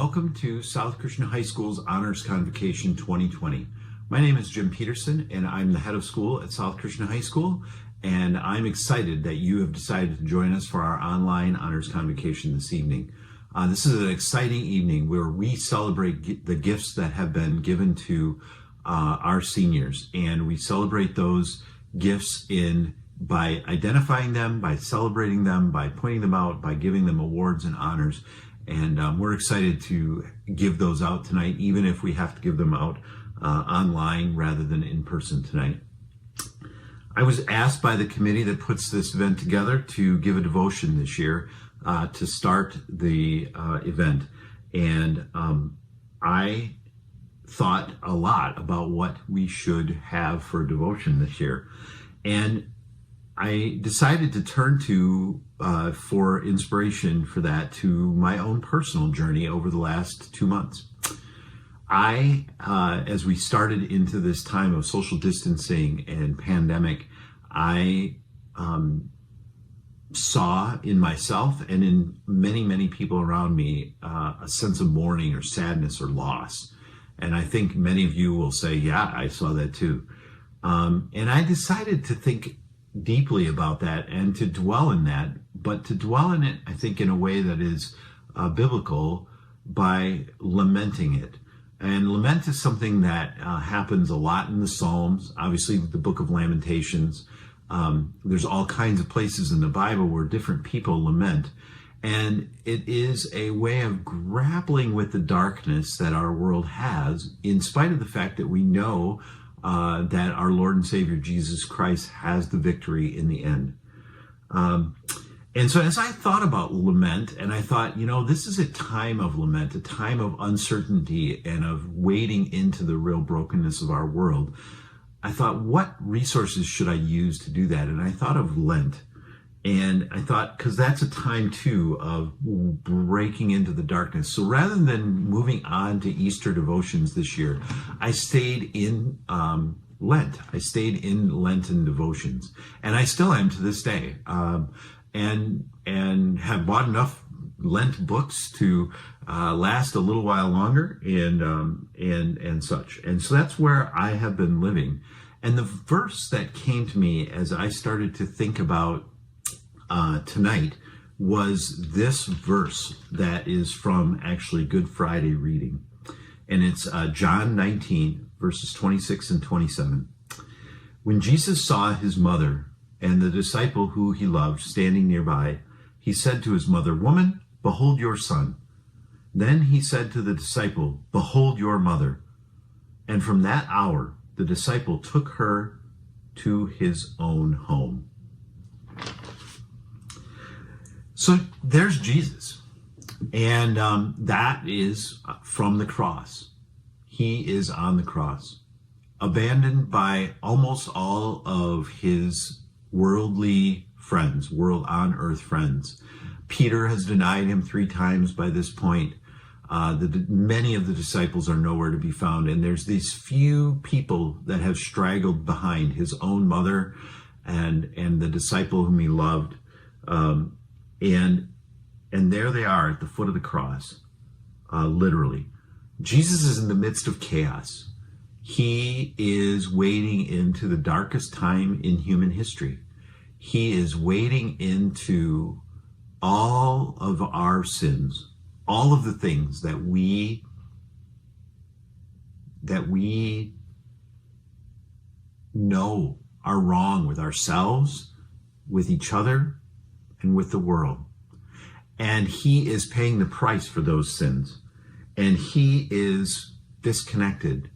welcome to South Christian High School's Honors Convocation 2020. My name is Jim Peterson, and I'm the head of school at South Christian High School, and I'm excited that you have decided to join us for our online Honors Convocation this evening. This is an exciting evening where we celebrate the gifts that have been given to our seniors, and we celebrate those gifts by identifying them, by celebrating them, by pointing them out, by giving them awards and honors. And we're excited to give those out tonight, even if we have to give them out online rather than in person tonight. I was asked by the committee that puts this event together to give a devotion this year to start the event. And I thought a lot about what we should have for a devotion this year. And I decided to turn to, for inspiration for that, to my own personal journey over the last 2 months. As we started into this time of social distancing and pandemic, I saw in myself and in many, many people around me a sense of mourning or sadness or loss. And I think many of you will say, yeah, I saw that too. And I decided to think deeply about that and to dwell in that, but to dwell in it, I think, in a way that is biblical by lamenting it. And lament is something that happens a lot in the Psalms, obviously the book of Lamentations. There's all kinds of places in the Bible where different people lament. And it is a way of grappling with the darkness that our world has, in spite of the fact that we know that our Lord and Savior Jesus Christ has the victory in the end. And so as I thought about lament, and I thought, this is a time of lament, a time of uncertainty and of wading into the real brokenness of our world, I thought, what resources should I use to do that? And I thought of Lent. And I thought, because that's a time too of breaking into the darkness. So rather than moving on to Easter devotions this year, I stayed in Lent. I stayed in Lenten devotions, and I still am to this day. And have bought enough Lent books to last a little while longer, and such. And so that's where I have been living. And the verse that came to me as I started to think about tonight was this verse that is from actually Good Friday reading. And it's John 19, verses 26 and 27. When Jesus saw his mother and the disciple who he loved standing nearby, he said to his mother, "Woman, behold your son." Then he said to the disciple, "Behold your mother." And from that hour, the disciple took her to his own home. So there's Jesus, and that is from the cross. He is on the cross, abandoned by almost all of his worldly friends, world on earth friends. Peter has denied him 3 times by this point. Many of the disciples are nowhere to be found, and there's these few people that have straggled behind, his own mother and the disciple whom he loved. And there they are at the foot of the cross, literally. Jesus is in the midst of chaos. He is wading into the darkest time in human history. He is wading into all of our sins, all of the things that we know are wrong with ourselves, with each other, and with the world. And he is paying the price for those sins. And he is disconnected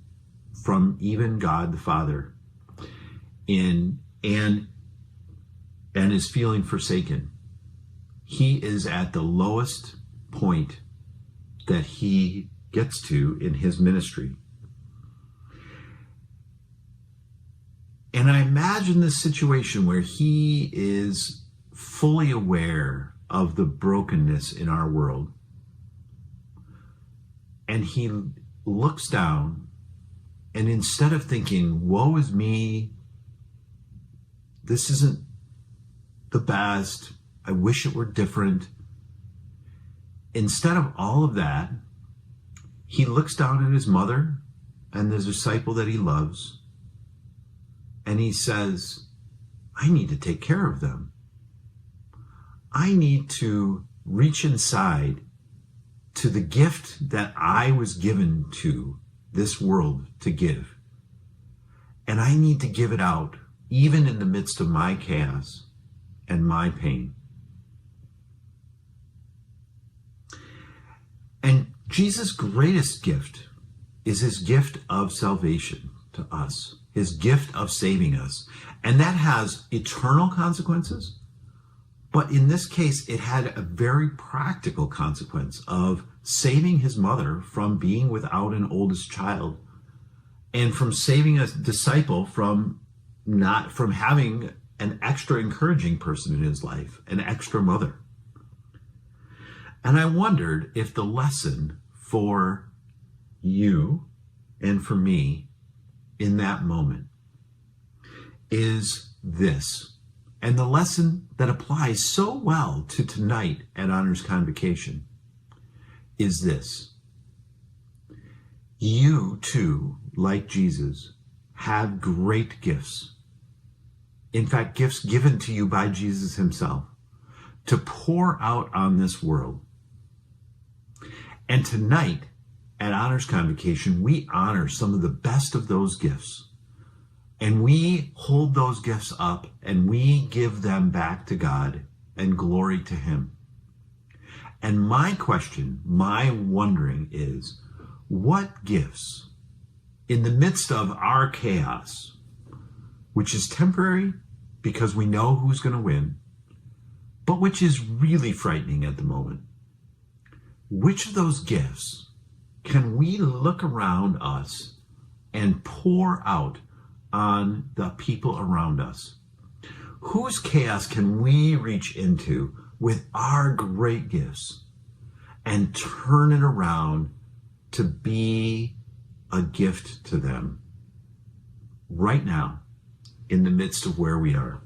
from even God the Father and is feeling forsaken. He is at the lowest point that he gets to in his ministry. And I imagine this situation where he is fully aware of the brokenness in our world. And he looks down, and instead of thinking, woe is me, this isn't the best, I wish it were different. Instead of all of that, he looks down at his mother and the disciple that he loves, and he says, I need to take care of them. I need to reach inside to the gift that I was given to this world to give. And I need to give it out, even in the midst of my chaos and my pain. And Jesus' greatest gift is his gift of salvation to us, his gift of saving us. And that has eternal consequences. But in this case, it had a very practical consequence of saving his mother from being without an oldest child, and from saving a disciple from having an extra encouraging person in his life, an extra mother. And I wondered if the lesson for you and for me in that moment is this. And the lesson that applies so well to tonight at Honors Convocation is this. You too, like Jesus, have great gifts. In fact, gifts given to you by Jesus himself to pour out on this world. And tonight at Honors Convocation, we honor some of the best of those gifts. And we hold those gifts up and we give them back to God and glory to him. And my question, my wondering is, what gifts in the midst of our chaos, which is temporary because we know who's going to win, but which is really frightening at the moment, which of those gifts can we look around us and pour out on the people around us? Whose chaos can we reach into with our great gifts and turn it around to be a gift to them right now in the midst of where we are?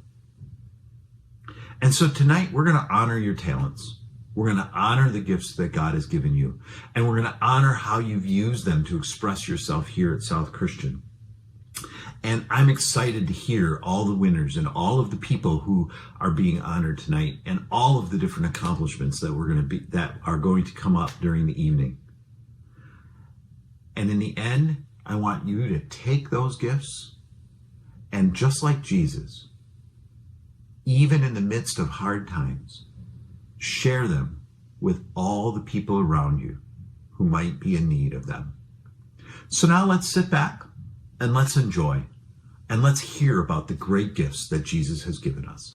And so tonight we're going to honor your talents. We're going to honor the gifts that God has given you. And we're going to honor how you've used them to express yourself here at South Christian. And I'm excited to hear all the winners and all of the people who are being honored tonight and all of the different accomplishments that are going to come up during the evening. And in the end, I want you to take those gifts and, just like Jesus, even in the midst of hard times, share them with all the people around you who might be in need of them. So now let's sit back and let's enjoy and let's hear about the great gifts that Jesus has given us.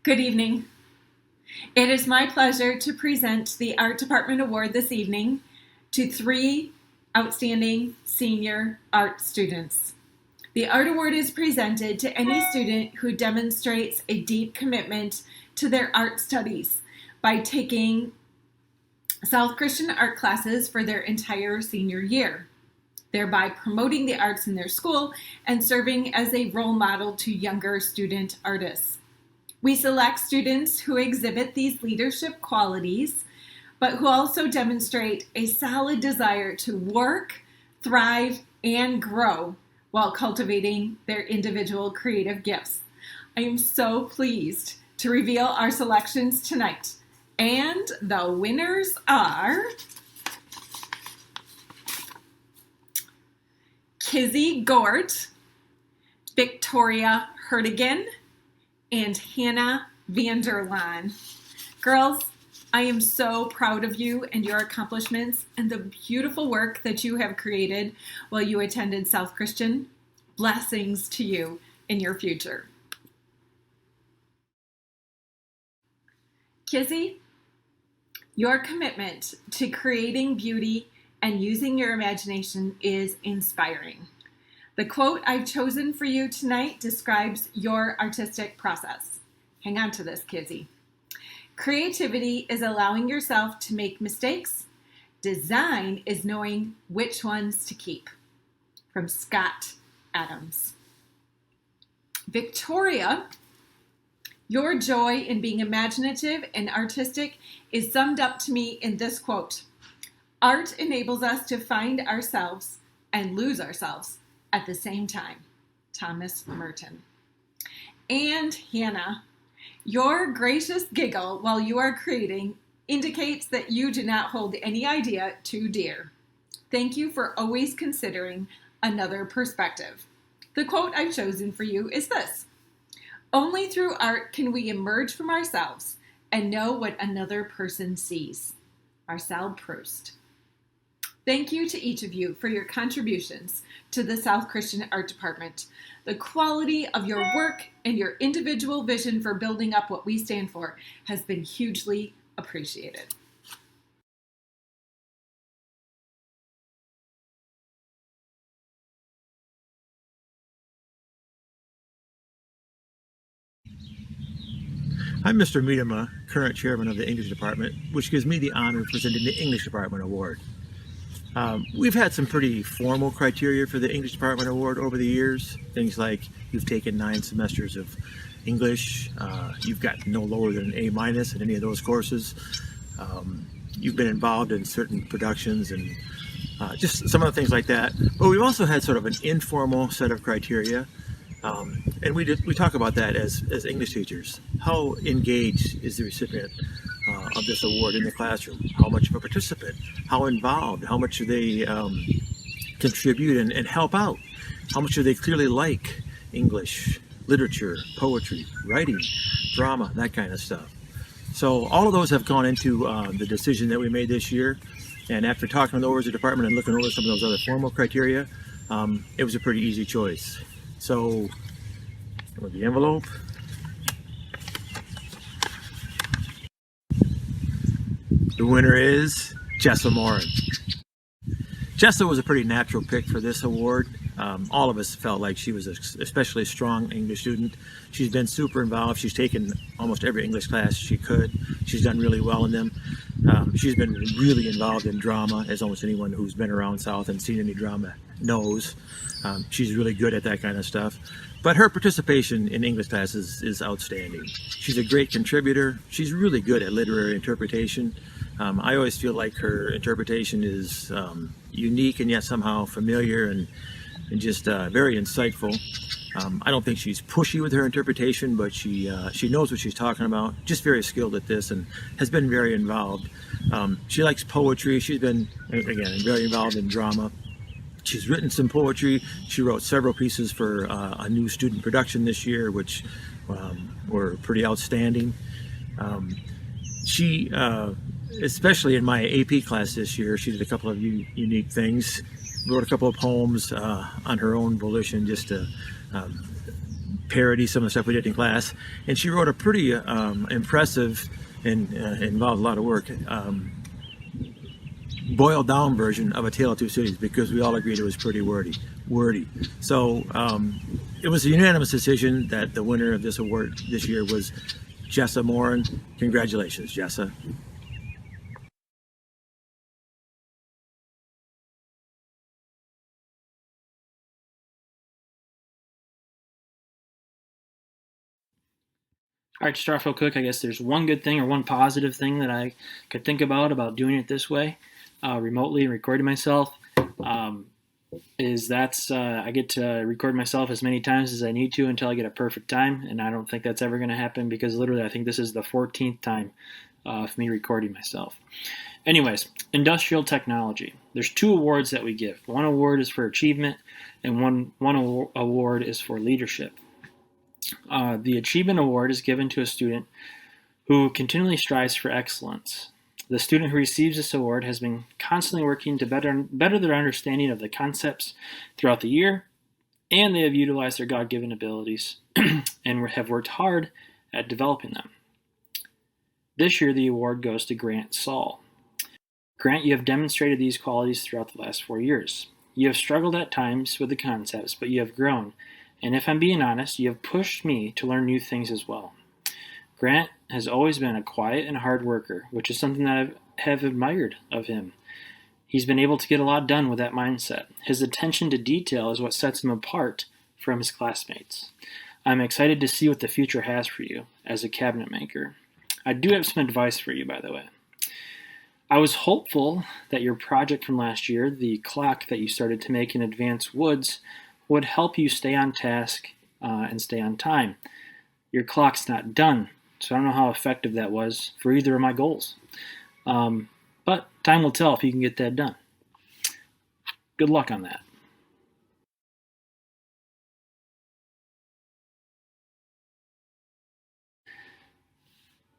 Good evening. It is my pleasure to present the Art Department Award this evening to 3 outstanding senior art students. The Art Award is presented to any student who demonstrates a deep commitment to their art studies by taking South Christian art classes for their entire senior year, thereby promoting the arts in their school and serving as a role model to younger student artists. We select students who exhibit these leadership qualities, but who also demonstrate a solid desire to work, thrive, and grow while cultivating their individual creative gifts. I am so pleased to reveal our selections tonight. And the winners are Kizzy Gort, Victoria Hertigan, and Hannah Vanderlaan. Girls, I am so proud of you and your accomplishments and the beautiful work that you have created while you attended South Christian. Blessings to you in your future. Kizzy, your commitment to creating beauty and using your imagination is inspiring. The quote I've chosen for you tonight describes your artistic process. Hang on to this, Kizzy. Creativity is allowing yourself to make mistakes. Design is knowing which ones to keep. From Scott Adams. Victoria, your joy in being imaginative and artistic is summed up to me in this quote: "Art enables us to find ourselves and lose ourselves at the same time." Thomas Merton. And Hannah, your gracious giggle while you are creating indicates that you do not hold any idea too dear. Thank you for always considering another perspective. The quote I've chosen for you is this: "Only through art can we emerge from ourselves and know what another person sees." Marcel Proust. Thank you to each of you for your contributions to the South Christian Art Department. The quality of your work and your individual vision for building up what we stand for has been hugely appreciated. I'm Mr. Miedema, current chairman of the English department, which gives me the honor of presenting the English Department Award. We've had some pretty formal criteria for the English Department Award over the years. Things like you've taken 9 semesters of English, you've got no lower than an A- in any of those courses, you've been involved in certain productions, and just some of the things like that. But we've also had sort of an informal set of criteria. And we talk about that as English teachers. How engaged is the recipient of this award in the classroom? How much of a participant? How involved? How much do they contribute and help out? How much do they clearly like English, literature, poetry, writing, drama, that kind of stuff? So all of those have gone into the decision that we made this year. And after talking over as a department and looking over some of those other formal criteria, it was a pretty easy choice. So, with the envelope, the winner is Jessa Morin. Jessa was a pretty natural pick for this award. All of us felt like she was especially a strong English student. She's been super involved. She's taken almost every English class she could. She's done really well in them. She's been really involved in drama, as almost anyone who's been around South and seen any drama knows. She's really good at that kind of stuff. But her participation in English classes is outstanding. She's a great contributor. She's really good at literary interpretation. I always feel like her interpretation is unique and yet somehow familiar and just very insightful. I don't think she's pushy with her interpretation, but she knows what she's talking about. Just very skilled at this and has been very involved. She likes poetry. She's been, again, very involved in drama. She's written some poetry. She wrote several pieces for a new student production this year, which were pretty outstanding. She, especially in my AP class this year, she did a couple of unique things. Wrote a couple of poems on her own volition, just to parody some of the stuff we did in class. And she wrote a pretty impressive and involved a lot of work, boiled down version of A Tale of Two Cities, because we all agreed it was pretty wordy. So it was a unanimous decision that the winner of this award this year was Jessa Morin. Congratulations, Jessa. All right, to start off real quick, I guess there's one good thing or one positive thing that I could think about doing it this way, remotely and recording myself, is that's I get to record myself as many times as I need to until I get a perfect time, and I don't think that's ever going to happen because literally I think this is the 14th time of me recording myself. Anyways, industrial technology. There's 2 awards that we give. One award is for achievement, and one award is for leadership. The Achievement Award is given to a student who continually strives for excellence. The student who receives this award has been constantly working to better their understanding of the concepts throughout the year, and they have utilized their God-given abilities and have worked hard at developing them. This year, the award goes to Grant Saul. Grant, you have demonstrated these qualities throughout the last 4 years. You have struggled at times with the concepts, but you have grown. And if I'm being honest, you have pushed me to learn new things as well. Grant has always been a quiet and hard worker, which is something that I have admired of him. He's been able to get a lot done with that mindset. His attention to detail is what sets him apart from his classmates. I'm excited to see what the future has for you as a cabinet maker. I do have some advice for you, by the way. I was hopeful that your project from last year, the clock that you started to make in Advanced Woods, would help you stay on task and stay on time. Your clock's not done, so I don't know how effective that was for either of my goals. But time will tell if you can get that done. Good luck on that.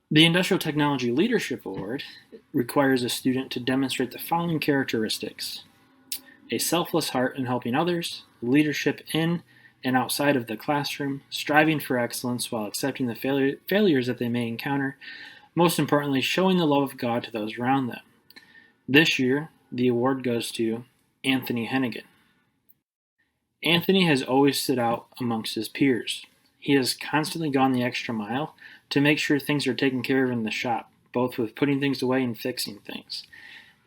The Industrial Technology Leadership Award requires a student to demonstrate the following characteristics: a selfless heart in helping others, leadership in and outside of the classroom, striving for excellence while accepting the failures that they may encounter, most importantly, showing the love of God to those around them. This year, the award goes to Anthony Hennigan. Anthony has always stood out amongst his peers. He has constantly gone the extra mile to make sure things are taken care of in the shop, both with putting things away and fixing things.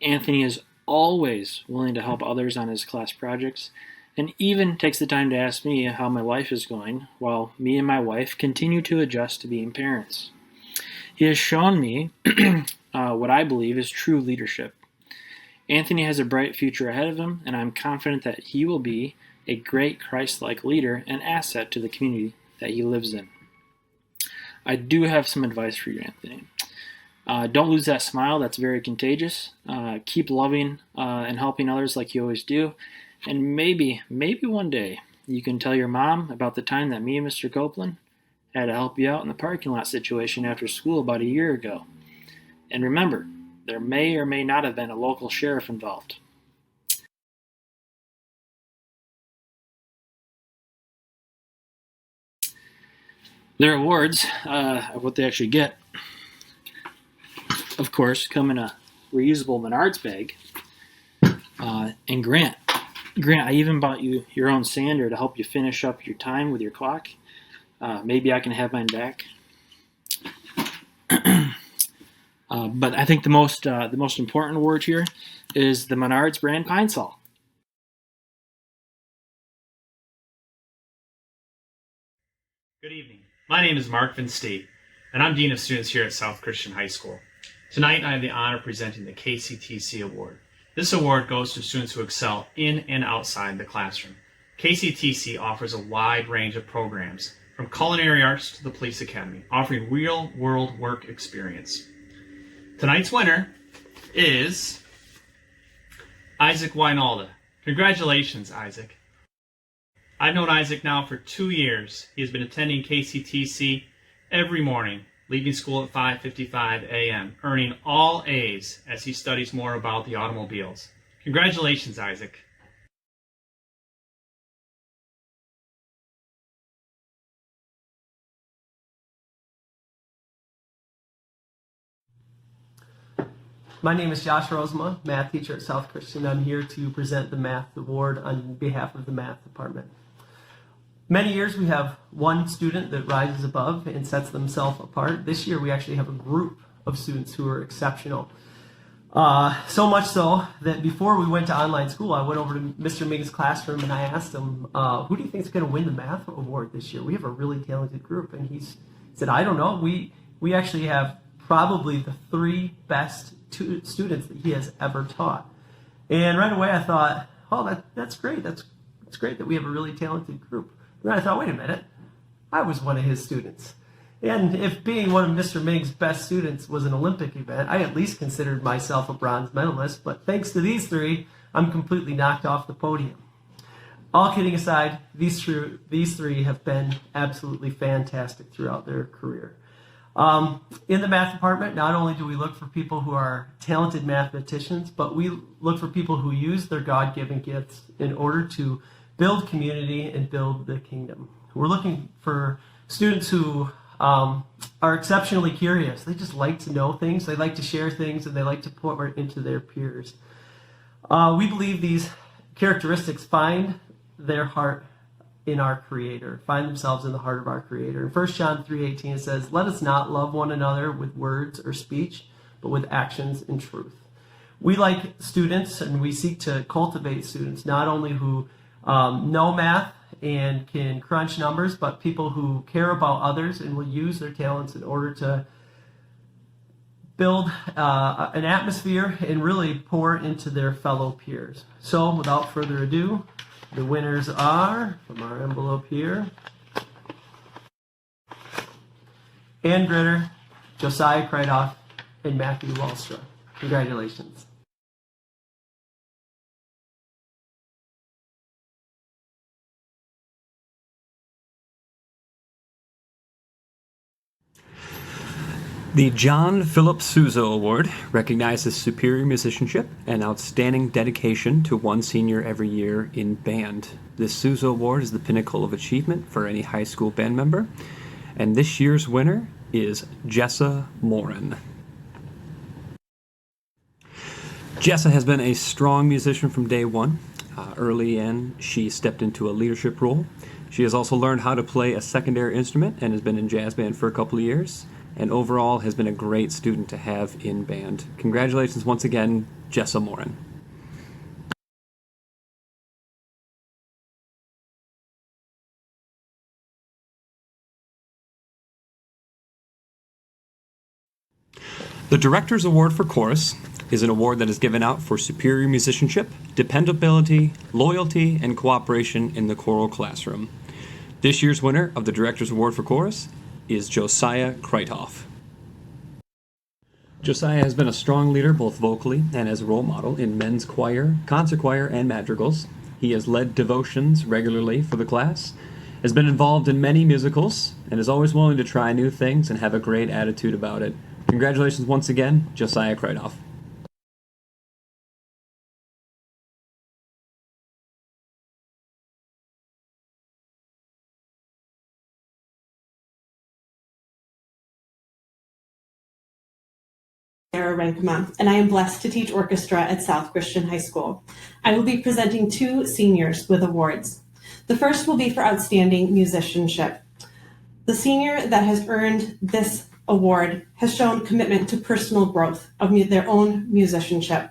Anthony is always willing to help others on his class projects, and even takes the time to ask me how my life is going, while me and my wife continue to adjust to being parents. He has shown me what I believe is true leadership. Anthony has a bright future ahead of him, and I'm confident that he will be a great Christ-like leader and asset to the community that he lives in. I do have some advice for you, Anthony. Don't lose that smile. That's very contagious. Keep loving and helping others like you always do. And maybe one day you can tell your mom about the time that me and Mr. Copeland had to help you out in the parking lot situation after school about a year ago. And remember, there may or may not have been a local sheriff involved. Their awards, what they actually get, of course, come in a reusable Menards bag. And Grant, I even bought you your own sander to help you finish up your time with your clock. Maybe I can have mine back. But I think the most important award here is the Menards brand Pine Sol. Good evening. My name is Mark Van State, and I'm Dean of Students here at South Christian High School. Tonight, I have the honor of presenting the KCTC Award. This award goes to students who excel in and outside the classroom. KCTC offers a wide range of programs, from culinary arts to the police academy, offering real-world work experience. Tonight's winner is Isaac Wynalda. Congratulations, Isaac. I've known Isaac now for 2 years. He has been attending KCTC every morning, leaving school at 5:55 a.m., earning all A's as he studies more about the automobiles. Congratulations, Isaac. My name is Josh Rosema, math teacher at South Christian. I'm here to present the Math Award on behalf of the Math Department. Many years we have one student that rises above and sets themselves apart. This year we actually have a group of students who are exceptional. So much so that before we went to online school, I went over to Mr. Ming's classroom and I asked him, who do you think is going to win the Math Award this year? We have a really talented group. And he said, I don't know. We actually have probably the 3 best students that he has ever taught. And right away I thought, oh, that's great. That's great that we have a really talented group. Then I thought, wait a minute, I was one of his students. And if being one of Mr. Ming's best students was an Olympic event, I at least considered myself a bronze medalist. But thanks to these 3, I'm completely knocked off the podium. All kidding aside, these 3 have been absolutely fantastic throughout their career. In the math department, not only do we look for people who are talented mathematicians, but we look for people who use their God-given gifts in order to build community and build the kingdom. We're looking for students who are exceptionally curious. They just like to know things, they like to share things, and they like to pour into their peers. We believe these characteristics find their heart in our Creator, find themselves in the heart of our Creator. In 1 John 3:18 it says, let us not love one another with words or speech, but with actions and truth. We like students, and we seek to cultivate students not only who know math and can crunch numbers, but people who care about others and will use their talents in order to build an atmosphere and really pour into their fellow peers. So without further ado, the winners are, from our envelope here, Ann Gritter, Josiah Kreidoff, and Matthew Wallstra. Congratulations. The John Philip Souza Award recognizes superior musicianship and outstanding dedication to one senior every year in band. This Souza Award is the pinnacle of achievement for any high school band member, and this year's winner is Jessa Morin. Jessa has been a strong musician from day one. Early in, she stepped into a leadership role. She has also learned how to play a secondary instrument and has been in jazz band for a couple of years, and overall has been a great student to have in band. Congratulations once again, Jessa Morin. The Director's Award for Chorus is an award that is given out for superior musicianship, dependability, loyalty, and cooperation in the choral classroom. This year's winner of the Director's Award for Chorus is Josiah Kreidoff. Josiah has been a strong leader both vocally and as a role model in men's choir, concert choir, and madrigals. He has led devotions regularly for the class, has been involved in many musicals, and is always willing to try new things and have a great attitude about it. Congratulations once again, Josiah Kreidoff. Sarah Renkema, and I am blessed to teach orchestra at South Christian High School. I will be presenting 2 seniors with awards. The first will be for outstanding musicianship. The senior that has earned this award has shown commitment to personal growth of their own musicianship.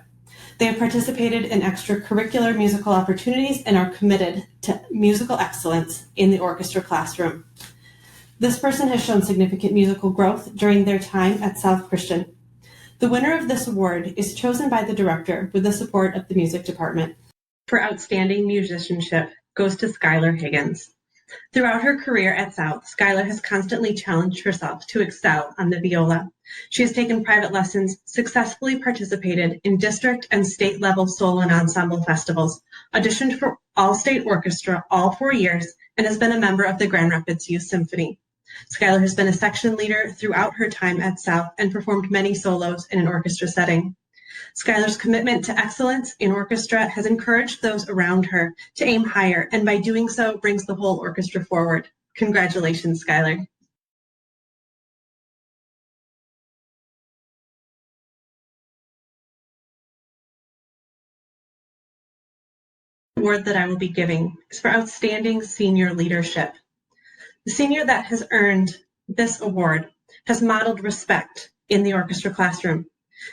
They have participated in extracurricular musical opportunities and are committed to musical excellence in the orchestra classroom. This person has shown significant musical growth during their time at South Christian. The winner of this award is chosen by the director with the support of the music department. For outstanding musicianship goes to Skylar Higgins. Throughout her career at South, Skylar has constantly challenged herself to excel on the viola. She has taken private lessons, successfully participated in district and state level solo and ensemble festivals, auditioned for all-state orchestra all 4 years, and has been a member of the Grand Rapids Youth Symphony. Skylar has been a section leader throughout her time at South and performed many solos in an orchestra setting. Skylar's commitment to excellence in orchestra has encouraged those around her to aim higher, and by doing so brings the whole orchestra forward. Congratulations, Skylar. The award that I will be giving is for outstanding senior leadership. The senior that has earned this award has modeled respect in the orchestra classroom.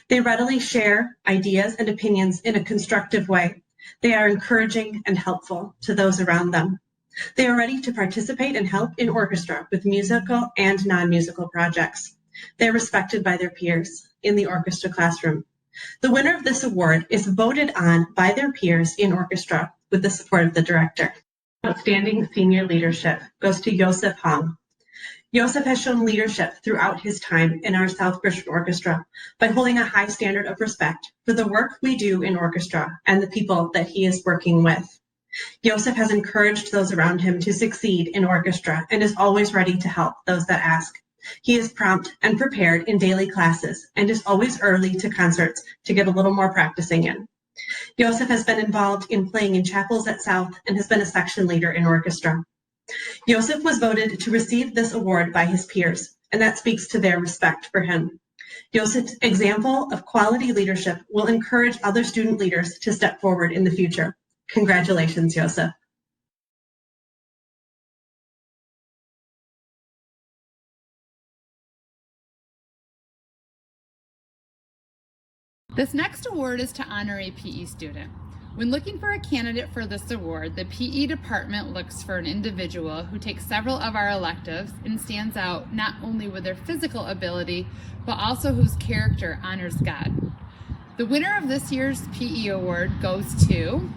They readily share ideas and opinions in a constructive way. They are encouraging and helpful to those around them. They are ready to participate and help in orchestra with musical and non-musical projects. They are respected by their peers in the orchestra classroom. The winner of this award is voted on by their peers in orchestra with the support of the director. Outstanding senior leadership goes to Joseph Hong. Joseph has shown leadership throughout his time in our South Christian Orchestra by holding a high standard of respect for the work we do in orchestra and the people that he is working with. Joseph has encouraged those around him to succeed in orchestra and is always ready to help those that ask. He is prompt and prepared in daily classes and is always early to concerts to get a little more practicing in. Joseph has been involved in playing in chapels at South and has been a section leader in orchestra. Joseph was voted to receive this award by his peers, and that speaks to their respect for him. Joseph's example of quality leadership will encourage other student leaders to step forward in the future. Congratulations, Joseph. This next award is to honor a PE student. When looking for a candidate for this award, the PE department looks for an individual who takes several of our electives and stands out not only with their physical ability, but also whose character honors God. The winner of this year's PE award goes to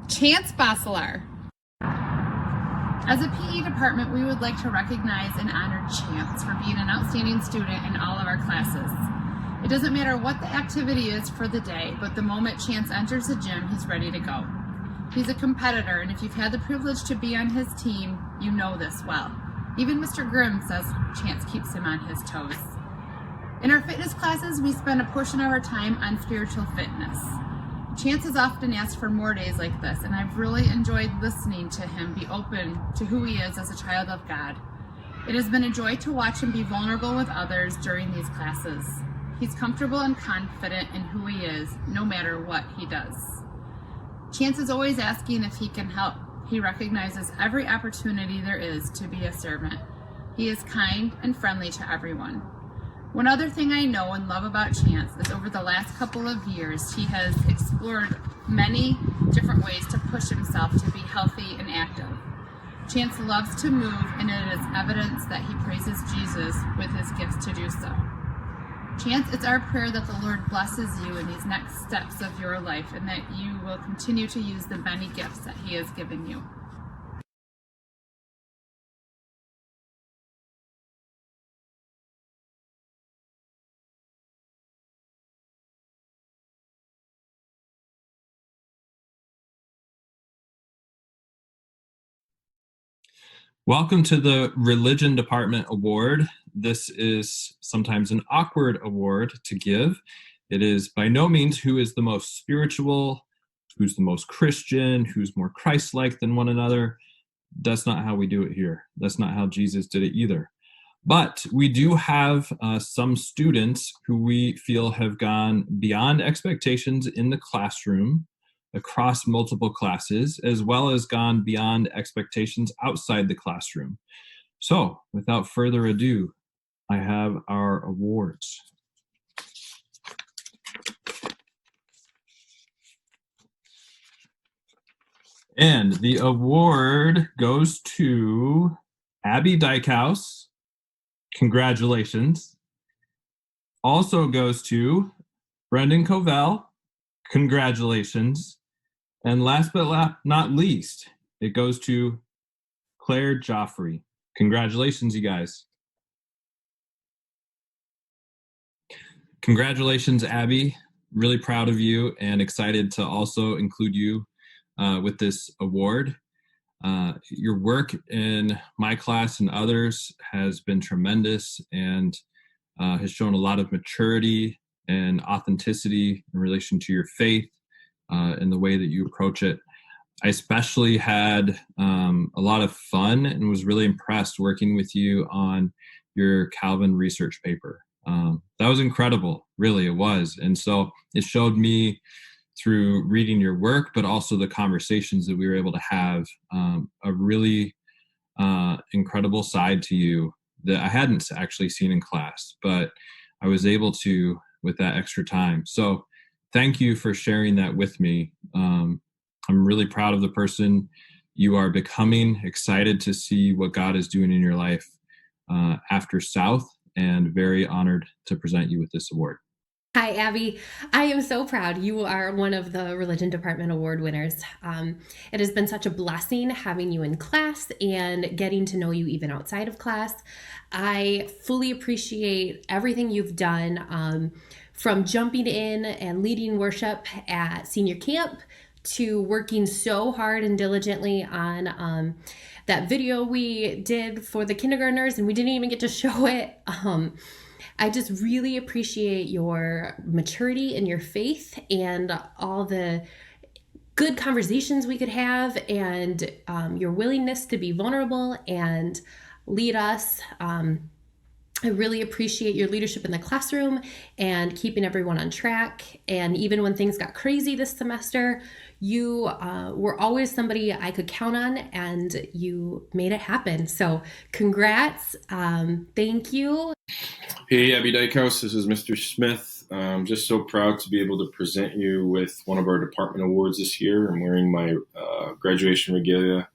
Chance Bosselar. As a PE department, we would like to recognize and honor Chance for being an outstanding student in all of our classes. It doesn't matter what the activity is for the day, but the moment Chance enters the gym, he's ready to go. He's a competitor, and if you've had the privilege to be on his team, you know this well. Even Mr. Grimm says Chance keeps him on his toes. In our fitness classes, we spend a portion of our time on spiritual fitness. Chance is often asked for more days like this, and I've really enjoyed listening to him be open to who he is as a child of God. It has been a joy to watch him be vulnerable with others during these classes. He's comfortable and confident in who he is, no matter what he does. Chance is always asking if he can help. He recognizes every opportunity there is to be a servant. He is kind and friendly to everyone. One other thing I know and love about Chance is over the last couple of years, he has explored many different ways to push himself to be healthy and active. Chance loves to move, and it is evidence that he praises Jesus with his gifts to do so. Chance, it's our prayer that the Lord blesses you in these next steps of your life and that you will continue to use the many gifts that he has given you. Welcome to the Religion Department Award. This is sometimes an awkward award to give. It is by no means who is the most spiritual, who's the most Christian, who's more Christ-like than one another. That's not how we do it here. That's not how Jesus did it either. But we do have some students who we feel have gone beyond expectations in the classroom, across multiple classes, as well as gone beyond expectations outside the classroom. So, without further ado, I have our awards. And the award goes to Abby Dykehouse. Congratulations. Also goes to Brendan Covell. Congratulations. And last but not least, it goes to Claire Joffrey. Congratulations, you guys. Congratulations, Abby. Really proud of you and excited to also include you with this award. Your work in my class and others has been tremendous and has shown a lot of maturity and authenticity in relation to your faith and the way that you approach it. I especially had a lot of fun and was really impressed working with you on your Calvin research paper. That was incredible, really, it was. And so it showed me through reading your work, but also the conversations that we were able to have, a really incredible side to you that I hadn't actually seen in class, but I was able to with that extra time. So thank you for sharing that with me. I'm really proud of the person you are becoming, excited to see what God is doing in your life after South, and very honored to present you with this award. Hi, Abby. I am so proud. You are one of the Religion Department Award winners. It has been such a blessing having you in class and getting to know you even outside of class. I fully appreciate everything you've done, from jumping in and leading worship at senior camp to working so hard and diligently on that video we did for the kindergartners, and we didn't even get to show it. I just really appreciate your maturity and your faith and all the good conversations we could have, and your willingness to be vulnerable and lead us. I really appreciate your leadership in the classroom and keeping everyone on track. And even when things got crazy this semester, you were always somebody I could count on, and you made it happen. So congrats. Thank you. Hey, Abby Dykehouse, this is Mr. Smith. I'm just so proud to be able to present you with one of our department awards this year. I'm wearing my graduation regalia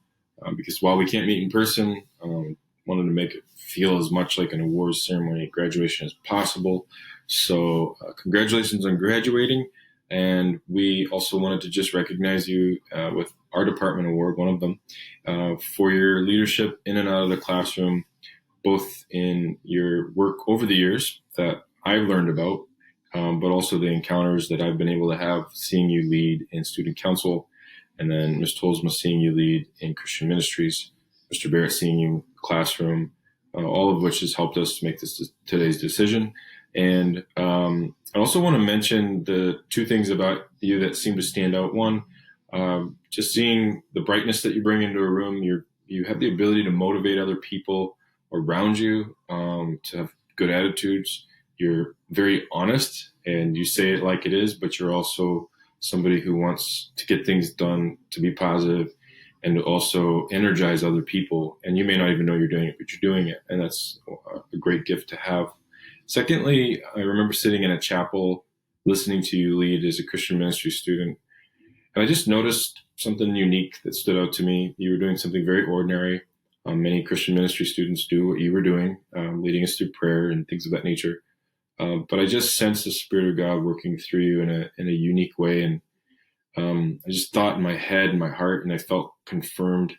because while we can't meet in person, wanted to make it feel as much like an awards ceremony at graduation as possible. So congratulations on graduating. And we also wanted to just recognize you with our department award, one of them, for your leadership in and out of the classroom, both in your work over the years that I've learned about, but also the encounters that I've been able to have seeing you lead in student council, and then Ms. Tolsma seeing you lead in Christian ministries, Mr. Barrett seeing you in classroom, all of which has helped us to make this today's decision. And I also want to mention the two things about you that seem to stand out. One, just seeing the brightness that you bring into a room. You have the ability to motivate other people around you to have good attitudes. You're very honest and you say it like it is, but you're also somebody who wants to get things done, to be positive, and to also energize other people. And you may not even know you're doing it, but you're doing it. And that's a great gift to have. Secondly, I remember sitting in a chapel listening to you lead as a Christian ministry student. And I just noticed something unique that stood out to me. You were doing something very ordinary. Many Christian ministry students do what you were doing, leading us through prayer and things of that nature. But I just sensed the Spirit of God working through you in a unique way. And I just thought in my head and my heart, and I felt confirmed,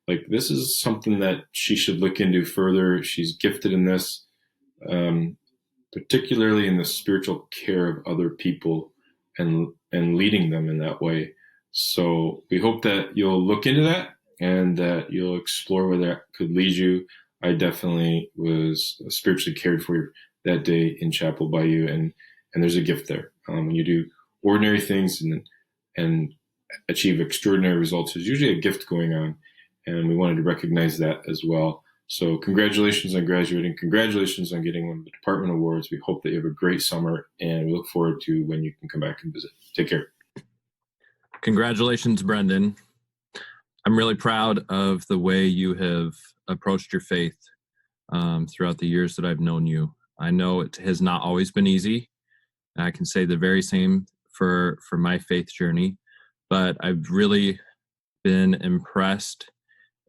like this is something that she should look into further. She's gifted in this, particularly in the spiritual care of other people and leading them in that way. So we hope that you'll look into that and that you'll explore where that could lead you. I definitely was spiritually cared for that day in chapel by you, and there's a gift there. When you do ordinary things and achieve extraordinary results, there's usually a gift going on, and we wanted to recognize that as well. So congratulations on graduating. Congratulations on getting one of the department awards. We hope that you have a great summer, and we look forward to when you can come back and visit. Take care. Congratulations, Brendan. I'm really proud of the way you have approached your faith throughout the years that I've known you. I know it has not always been easy. I can say the very same for my faith journey, but I've really been impressed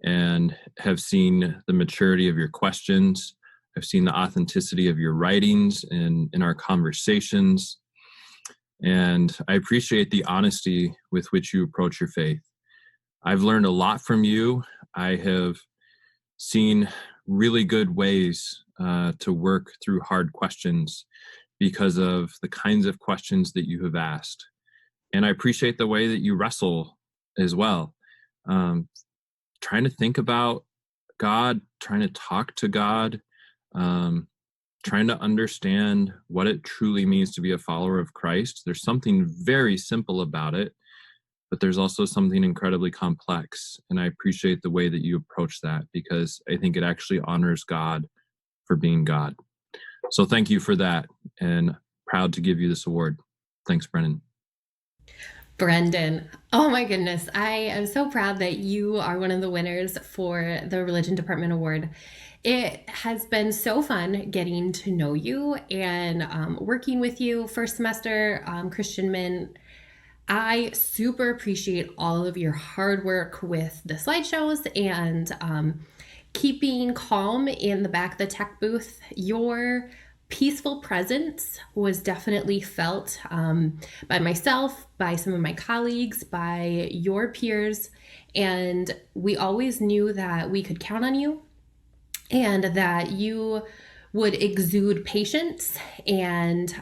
and have seen the maturity of your questions. I've seen the authenticity of your writings in our conversations. And I appreciate the honesty with which you approach your faith. I've learned a lot from you. I have seen really good ways to work through hard questions because of the kinds of questions that you have asked. And I appreciate the way that you wrestle as well. Trying to think about God, trying to talk to God, trying to understand what it truly means to be a follower of Christ. There's something very simple about it, but there's also something incredibly complex. And I appreciate the way that you approach that because I think it actually honors God for being God. So thank you for that, and proud to give you this award. Thanks, Brendan. Brendan, oh my goodness. I am so proud that you are one of the winners for the Religion Department Award. It has been so fun getting to know you and working with you. First semester, Christian Min, I super appreciate all of your hard work with the slideshows and keeping calm in the back of the tech booth. Your peaceful presence was definitely felt by myself, by some of my colleagues, by your peers, and we always knew that we could count on you and that you would exude patience and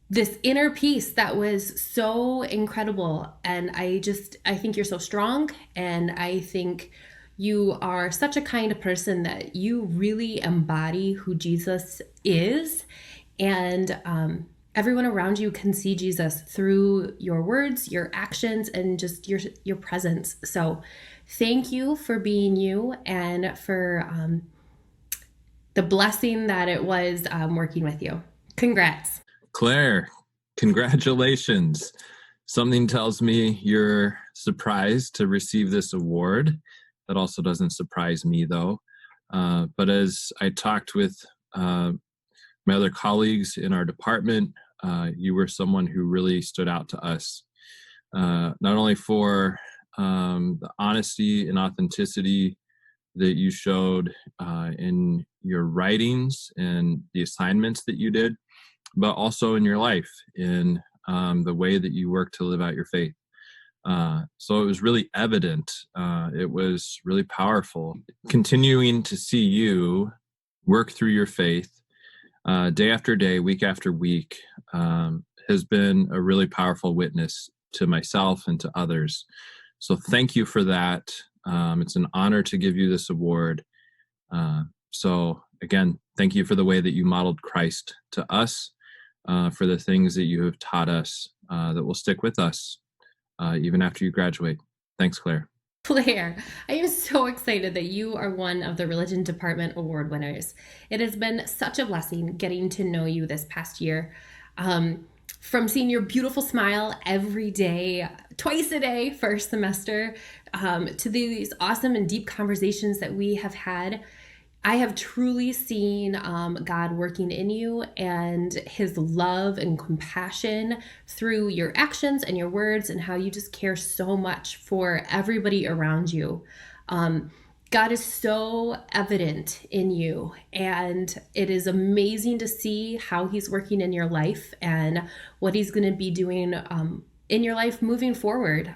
this inner peace that was so incredible. And I think you're so strong, and I think you are such a kind person that you really embody who Jesus is. And everyone around you can see Jesus through your words, your actions, and just your presence. So thank you for being you and for the blessing that it was working with you. Congrats. Claire, congratulations. Something tells me you're surprised to receive this award. That also doesn't surprise me, though. But as I talked with my other colleagues in our department, you were someone who really stood out to us, not only for the honesty and authenticity that you showed in your writings and the assignments that you did, but also in your life, in the way that you work to live out your faith. So it was really evident. It was really powerful. Continuing to see you work through your faith day after day, week after week, has been a really powerful witness to myself and to others. So thank you for that. It's an honor to give you this award. So again, thank you for the way that you modeled Christ to us, for the things that you have taught us that will stick with us even after you graduate. Thanks, Claire. Claire, I am so excited that you are one of the Religion Department Award winners. It has been such a blessing getting to know you this past year. From seeing your beautiful smile every day, twice a day, first semester, to these awesome and deep conversations that we have had, I have truly seen God working in you and his love and compassion through your actions and your words and how you just care so much for everybody around you. God is so evident in you, and it is amazing to see how he's working in your life and what he's going to be doing in your life moving forward.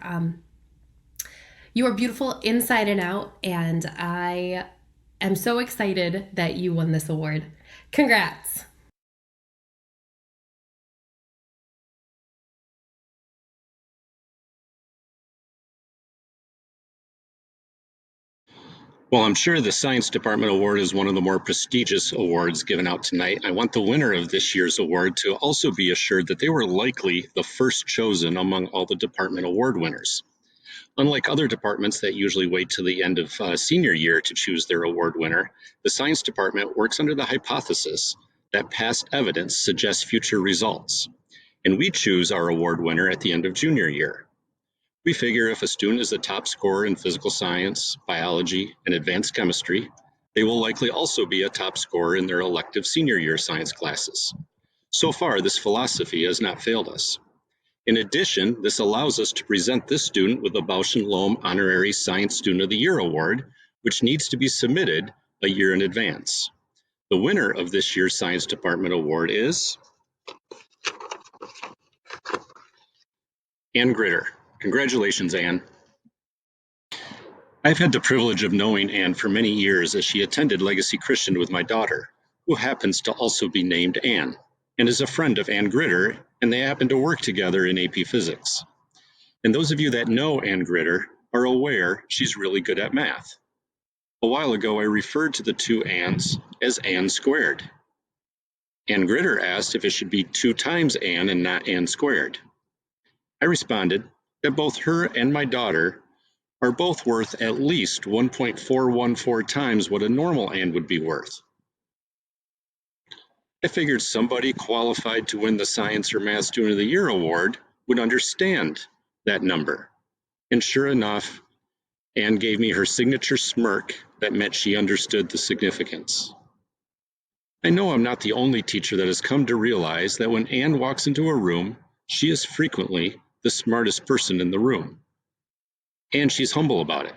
You are beautiful inside and out, and I am so excited that you won this award. Congrats. Well, I'm sure the Science Department Award is one of the more prestigious awards given out tonight. I want the winner of this year's award to also be assured that they were likely the first chosen among all the department award winners. Unlike other departments that usually wait till the end of senior year to choose their award winner, the Science Department works under the hypothesis that past evidence suggests future results, and we choose our award winner at the end of junior year. We figure if a student is the top scorer in physical science, biology, and advanced chemistry, they will likely also be a top scorer in their elective senior year science classes. So far, this philosophy has not failed us. In addition, this allows us to present this student with the Bausch and Lomb Honorary Science Student of the Year Award, which needs to be submitted a year in advance. The winner of this year's Science Department Award is Ann Gritter. Congratulations, Ann. I've had the privilege of knowing Ann for many years as she attended Legacy Christian with my daughter, who happens to also be named Ann, and is a friend of Ann Gritter, and they happen to work together in AP Physics. And those of you that know Ann Gritter are aware she's really good at math. A while ago, I referred to the two Anns as Ann squared. Ann Gritter asked if it should be 2 times Ann and not Ann squared. I responded that both her and my daughter are both worth at least 1.414 times what a normal Ann would be worth. I figured somebody qualified to win the Science or Math Student of the Year award would understand that number. And sure enough, Ann gave me her signature smirk that meant she understood the significance. I know I'm not the only teacher that has come to realize that when Ann walks into a room, she is frequently the smartest person in the room. And she's humble about it.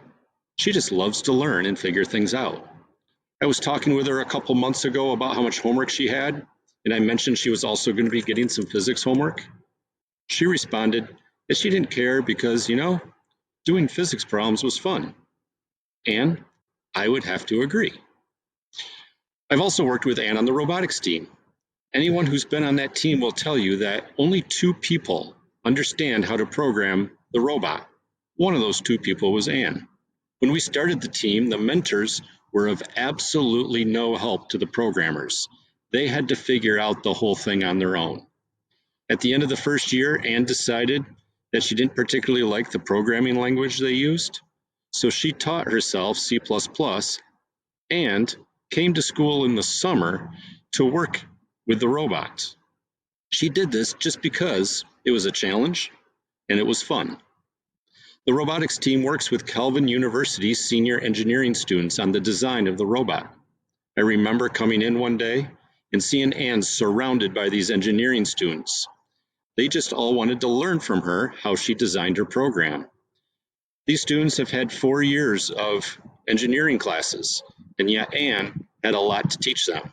She just loves to learn and figure things out. I was talking with her a couple months ago about how much homework she had, and I mentioned she was also going to be getting some physics homework. She responded that she didn't care because, doing physics problems was fun. And I would have to agree. I've also worked with Ann on the robotics team. Anyone who's been on that team will tell you that only 2 people understand how to program the robot. One of those 2 people was Ann. When we started the team, the mentors were of absolutely no help to the programmers. They had to figure out the whole thing on their own. At the end of the first year, Ann decided that she didn't particularly like the programming language they used, so she taught herself C++, and came to school in the summer to work with the robots. She did this just because it was a challenge and it was fun. The robotics team works with Calvin University's senior engineering students on the design of the robot. I remember coming in one day and seeing Anne surrounded by these engineering students. They just all wanted to learn from her how she designed her program. These students have had 4 years of engineering classes, and yet Anne had a lot to teach them.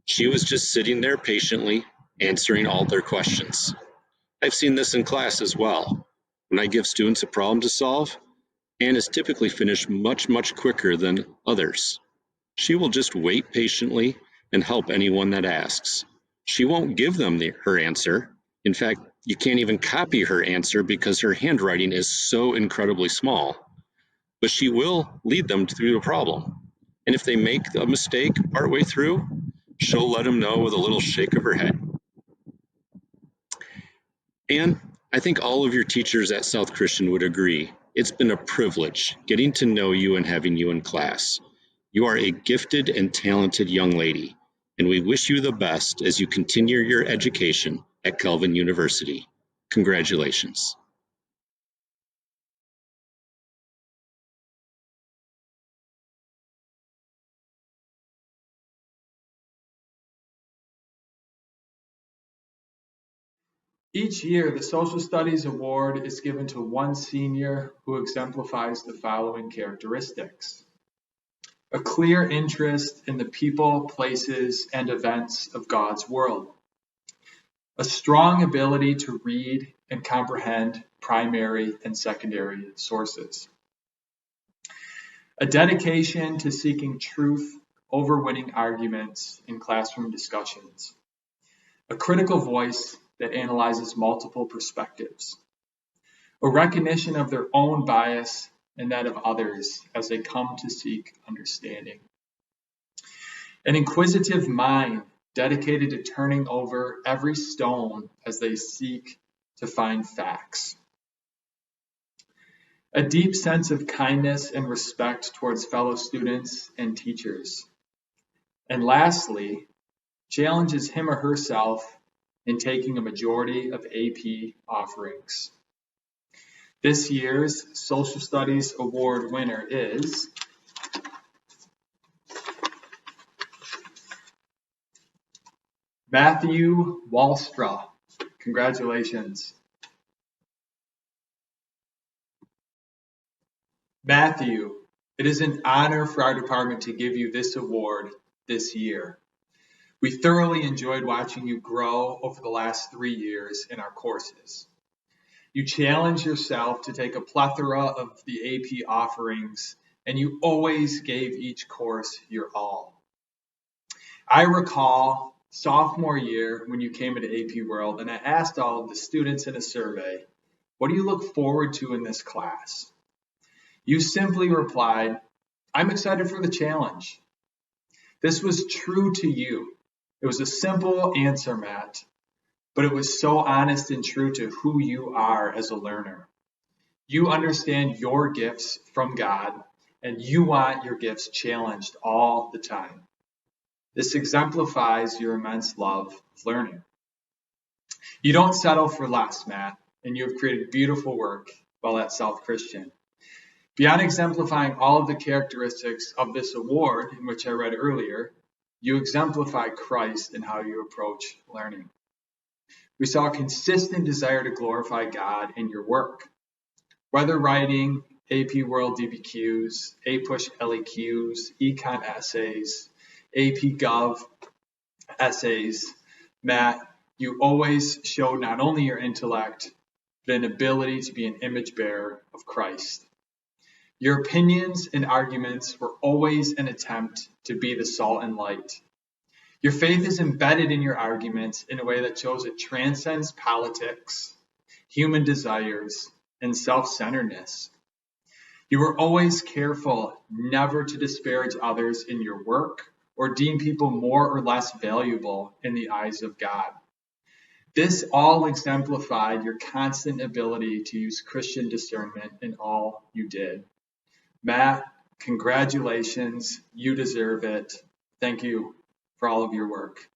She was just sitting there patiently, answering all their questions. I've seen this in class as well. When I give students a problem to solve, Anne is typically finished much quicker than others. She will just wait patiently and help anyone that asks. She won't give them her answer. In fact, you can't even copy her answer because her handwriting is so incredibly small. But she will lead them through the problem. And if they make a mistake partway through, she'll let them know with a little shake of her head. And I think all of your teachers at South Christian would agree. It's been a privilege getting to know you and having you in class. You are a gifted and talented young lady, and we wish you the best as you continue your education at Calvin University. Congratulations. Each year, the Social Studies Award is given to one senior who exemplifies the following characteristics: a clear interest in the people, places, and events of God's world, a strong ability to read and comprehend primary and secondary sources, a dedication to seeking truth over winning arguments in classroom discussions, a critical voice that analyzes multiple perspectives, a recognition of their own bias and that of others as they come to seek understanding, an inquisitive mind dedicated to turning over every stone as they seek to find facts, a deep sense of kindness and respect towards fellow students and teachers, and lastly, challenges him or herself in taking a majority of AP offerings. This year's Social Studies Award winner is Matthew Wallstra. Congratulations. Matthew, it is an honor for our department to give you this award this year. We thoroughly enjoyed watching you grow over the last 3 years in our courses. You challenged yourself to take a plethora of the AP offerings, and you always gave each course your all. I recall sophomore year when you came into AP World, and I asked all of the students in a survey, what do you look forward to in this class? You simply replied, I'm excited for the challenge. This was true to you. It was a simple answer, Matt, but it was so honest and true to who you are as a learner. You understand your gifts from God, and you want your gifts challenged all the time. This exemplifies your immense love of learning. You don't settle for less, Matt, and you have created beautiful work while at South Christian. Beyond exemplifying all of the characteristics of this award, in which I read earlier, you exemplify Christ in how you approach learning. We saw a consistent desire to glorify God in your work. Whether writing AP World DBQs, APUSH LEQs, Econ essays, AP Gov essays, Matt, you always showed not only your intellect, but an ability to be an image bearer of Christ. Your opinions and arguments were always an attempt to be the salt and light. Your faith is embedded in your arguments in a way that shows it transcends politics, human desires, and self-centeredness. You were always careful never to disparage others in your work or deem people more or less valuable in the eyes of God. This all exemplified your constant ability to use Christian discernment in all you did. Matt, congratulations. You deserve it. Thank you for all of your work.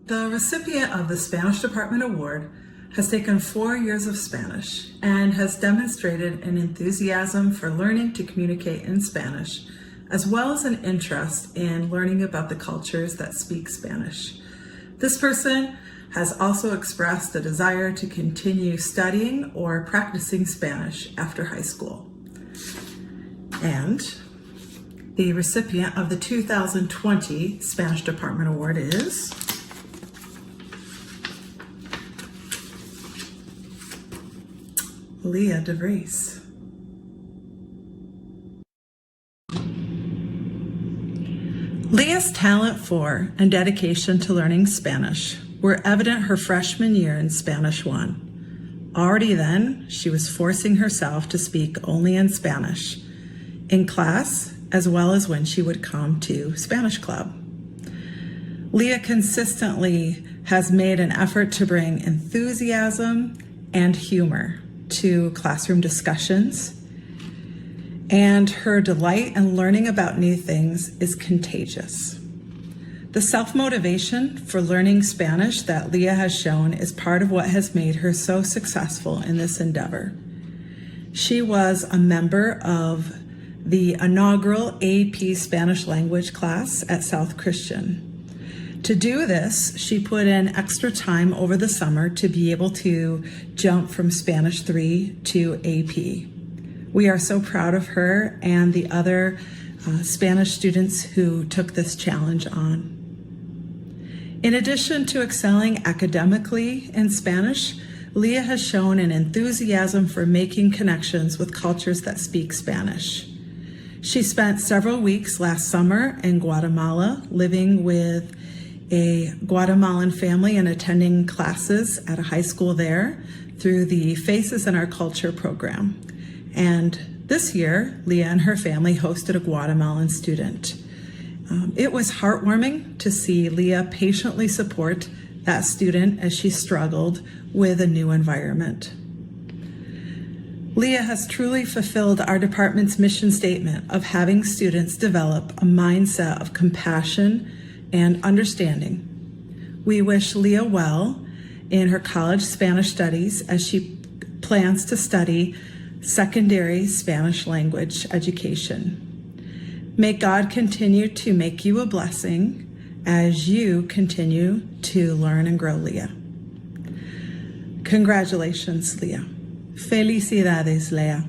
The recipient of the Spanish Department Award has taken 4 years of Spanish and has demonstrated an enthusiasm for learning to communicate in Spanish, as well as an interest in learning about the cultures that speak Spanish. This person has also expressed a desire to continue studying or practicing Spanish after high school. And the recipient of the 2020 Spanish Department Award is Leah DeVries. Leah's talent for and dedication to learning Spanish were evident her freshman year in Spanish 1. Already then, she was forcing herself to speak only in Spanish, in class, as well as when she would come to Spanish Club. Leah consistently has made an effort to bring enthusiasm and humor to classroom discussions, and her delight in learning about new things is contagious. The self-motivation for learning Spanish that Leah has shown is part of what has made her so successful in this endeavor. She was a member of the inaugural AP Spanish language class at South Christian. To do this, she put in extra time over the summer to be able to jump from Spanish 3 to AP. We are so proud of her and the other Spanish students who took this challenge on. In addition to excelling academically in Spanish, Leah has shown an enthusiasm for making connections with cultures that speak Spanish. She spent several weeks last summer in Guatemala living with a Guatemalan family and attending classes at a high school there through the Faces in Our Culture program. And this year, Leah and her family hosted a Guatemalan student. It was heartwarming to see Leah patiently support that student as she struggled with a new environment. Leah has truly fulfilled our department's mission statement of having students develop a mindset of compassion and understanding. We wish Leah well in her college Spanish studies as she plans to study secondary Spanish language education. May God continue to make you a blessing as you continue to learn and grow, Leah. Congratulations, Leah. Felicidades, Leah.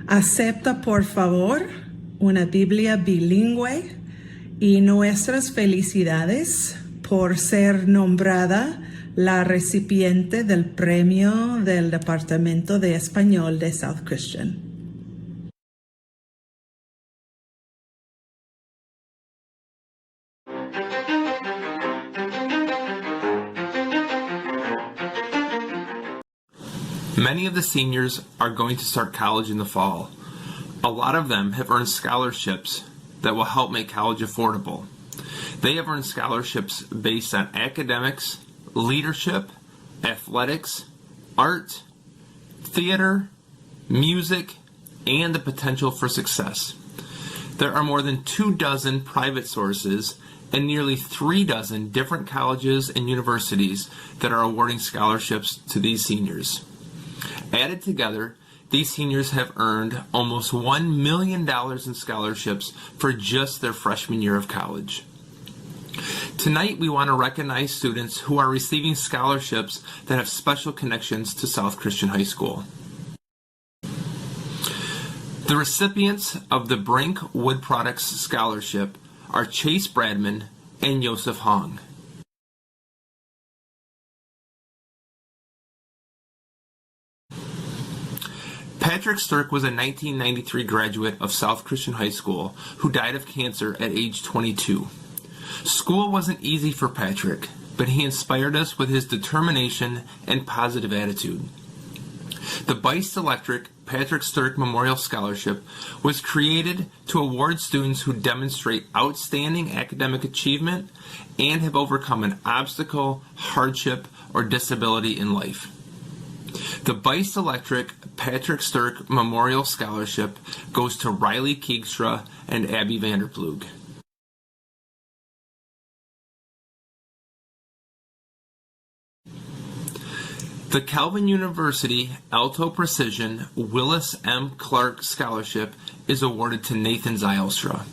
Acepta, por favor, una Biblia bilingüe y nuestras felicidades por ser nombrada la recipiente del premio del Departamento de Español de South Christian. Many of the seniors are going to start college in the fall. A lot of them have earned scholarships that will help make college affordable. They have earned scholarships based on academics, leadership, athletics, art, theater, music, and the potential for success. There are more than 24 private sources and nearly 36 different colleges and universities that are awarding scholarships to these seniors. Added together, these seniors have earned almost $1 million in scholarships for just their freshman year of college. Tonight, we want to recognize students who are receiving scholarships that have special connections to South Christian High School. The recipients of the Brink Wood Products Scholarship are Chase Bradman and Joseph Hong. Patrick Sturck was a 1993 graduate of South Christian High School who died of cancer at age 22. School wasn't easy for Patrick, but he inspired us with his determination and positive attitude. The Bice Electric Patrick Sturck Memorial Scholarship was created to award students who demonstrate outstanding academic achievement and have overcome an obstacle, hardship, or disability in life. The Bice Electric Patrick Sturck Memorial Scholarship goes to Riley Keegstra and Abby Vanderplug. The Calvin University Alto Precision Willis M. Clark Scholarship is awarded to Nathan Zylstra.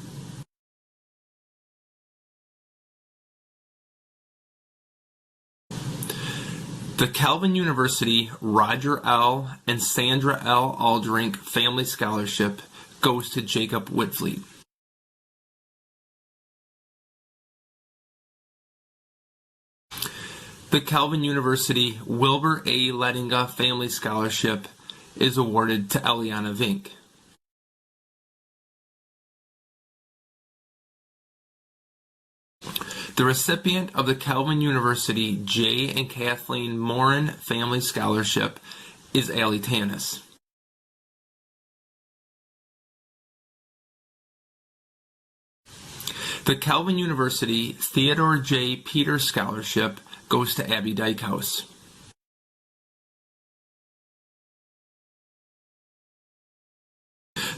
The Calvin University Roger L. and Sandra L. Aldrink Family Scholarship goes to Jacob Whitfleet. The Calvin University Wilbur A. Lettinga Family Scholarship is awarded to Eliana Vink. The recipient of the Calvin University J. and Kathleen Morin Family Scholarship is Allie Tanis. The Calvin University Theodore J. Peters Scholarship goes to Abby Dykehouse.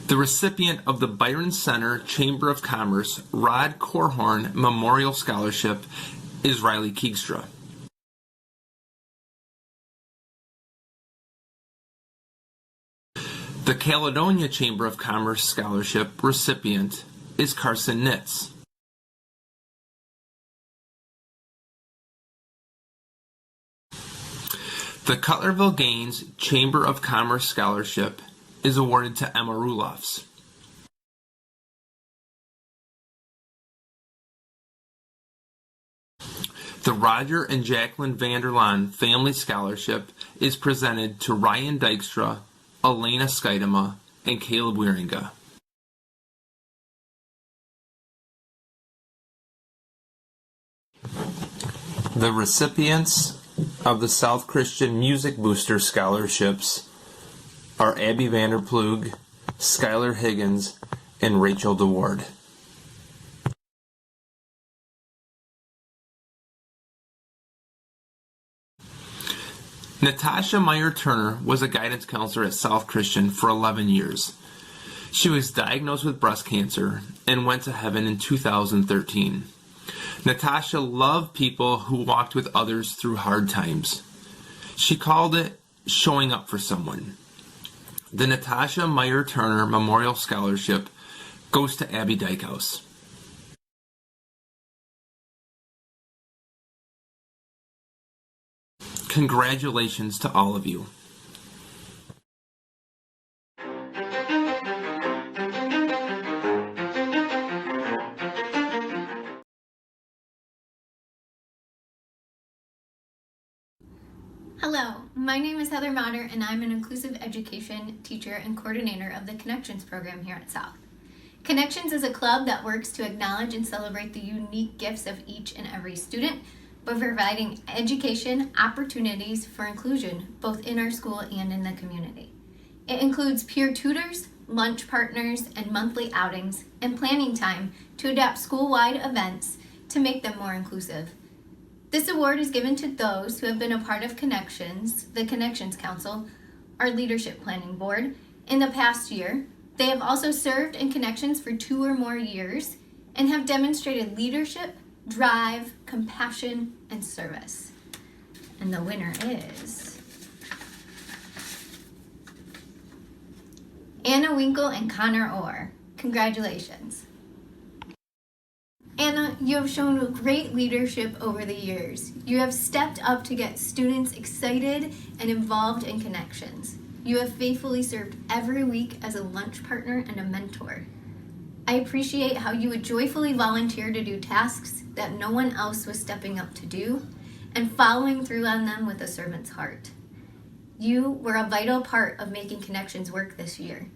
The recipient of the Byron Center Chamber of Commerce Rod Korhorn Memorial Scholarship is Riley Keegstra. The Caledonia Chamber of Commerce Scholarship recipient is Carson Nitz. The Cutlerville Gaines Chamber of Commerce Scholarship is awarded to Emma Rulofs. The Roger and Jacqueline Vanderlaan Family Scholarship is presented to Ryan Dykstra, Elena Skidema, and Caleb Wieringa. The recipients of the South Christian Music Booster Scholarships are Abby Vanderplug, Skylar Higgins, and Rachel DeWard. Natasha Meyer-Turner was a guidance counselor at South Christian for 11 years. She was diagnosed with breast cancer and went to heaven in 2013. Natasha loved people who walked with others through hard times. She called it showing up for someone. The Natasha Meyer-Turner Memorial Scholarship goes to Abby Dykehouse. Congratulations to all of you. Hello, my name is Heather Motter and I'm an inclusive education teacher and coordinator of the Connections program here at South. Connections is a club that works to acknowledge and celebrate the unique gifts of each and every student by providing education opportunities for inclusion both in our school and in the community. It includes peer tutors, lunch partners, and monthly outings, and planning time to adapt school-wide events to make them more inclusive. This award is given to those who have been a part of Connections, the Connections Council, our leadership planning board, in the past year. They have also served in Connections for 2 or more years and have demonstrated leadership, drive, compassion, and service. And the winner is Anna Winkle and Connor Orr. Congratulations. Anna, you have shown great leadership over the years. You have stepped up to get students excited and involved in Connections. You have faithfully served every week as a lunch partner and a mentor. I appreciate how you would joyfully volunteer to do tasks that no one else was stepping up to do and following through on them with a servant's heart. You were a vital part of making Connections work this year.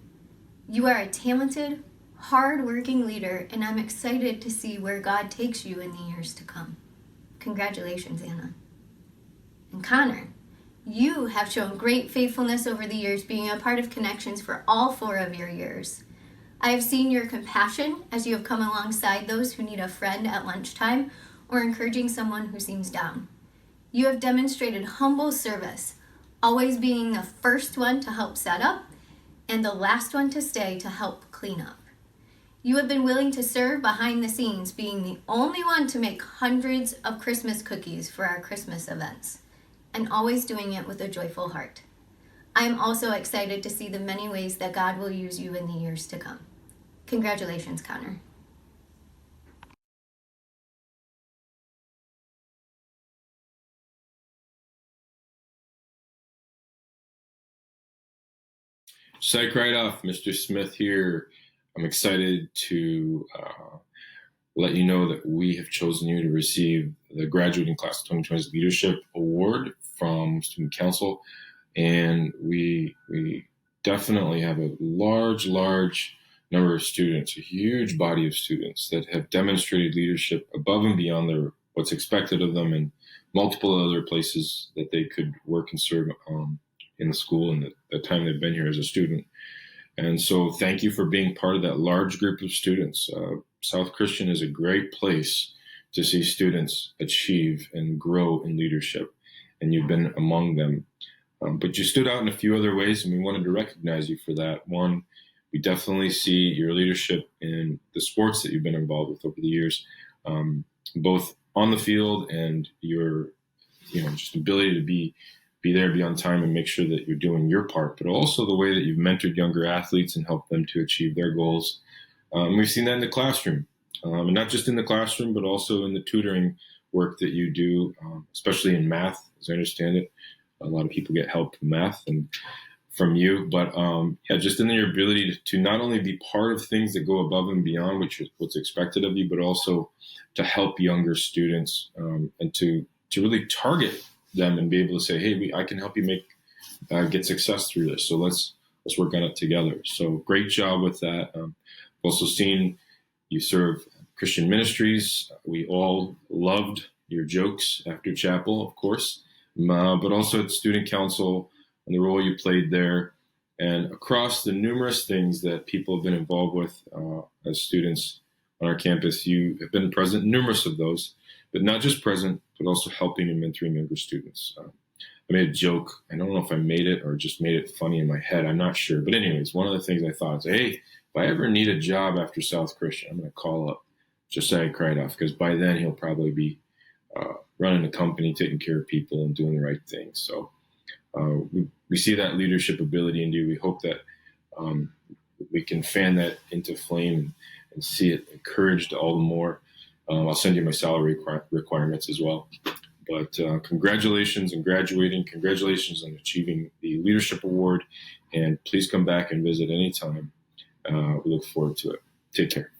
You are a talented, hard-working leader, and I'm excited to see where God takes you in the years to come. Congratulations, Anna. And Connor, you have shown great faithfulness over the years, being a part of Connections for all 4 of your years. I have seen your compassion as you have come alongside those who need a friend at lunchtime or encouraging someone who seems down. You have demonstrated humble service, always being the first one to help set up and the last one to stay to help clean up. You have been willing to serve behind the scenes, being the only one to make hundreds of Christmas cookies for our Christmas events, and always doing it with a joyful heart. I am also excited to see the many ways that God will use you in the years to come. Congratulations, Connor. Psych right off, Mr. Smith here. I'm excited to let you know that we have chosen you to receive the Graduating Class of 2020's Leadership Award from Student Council. And we definitely have a large number of students, a huge body of students that have demonstrated leadership above and beyond what's expected of them in multiple other places that they could work and serve in the school and the time they've been here as a student. And so thank you for being part of that large group of students. South Christian is a great place to see students achieve and grow in leadership, and you've been among them. But you stood out in a few other ways, and we wanted to recognize you for that. One, we definitely see your leadership in the sports that you've been involved with over the years, both on the field and your, just ability to be there, be on time, and make sure that you're doing your part, but also the way that you've mentored younger athletes and helped them to achieve their goals. We've seen that in the classroom, and not just in the classroom, but also in the tutoring work that you do, especially in math, as I understand it. A lot of people get help in math and from you, but just in your ability to not only be part of things that go above and beyond which is what's expected of you, but also to help younger students and to really target them and be able to say, hey, I can help you get success through this. So let's work on it together. So great job with that. Also seen you serve Christian ministries. We all loved your jokes after chapel, of course, but also at student council and the role you played there, and across the numerous things that people have been involved with as students on our campus. You have been present in numerous of those, but not just present, but also helping and mentoring younger students. I made a joke. I don't know if I made it or just made it funny in my head. I'm not sure. But anyways, one of the things I thought is, hey, if I ever need a job after South Christian, I'm going to call up Josiah Kreidoff, because by then he'll probably be running a company, taking care of people, and doing the right thing. So we see that leadership ability in you. We hope that we can fan that into flame and see it encouraged all the more. I'll send you my salary requirements as well. But congratulations on graduating. Congratulations on achieving the Leadership Award. And please come back and visit anytime. We look forward to it. Take care.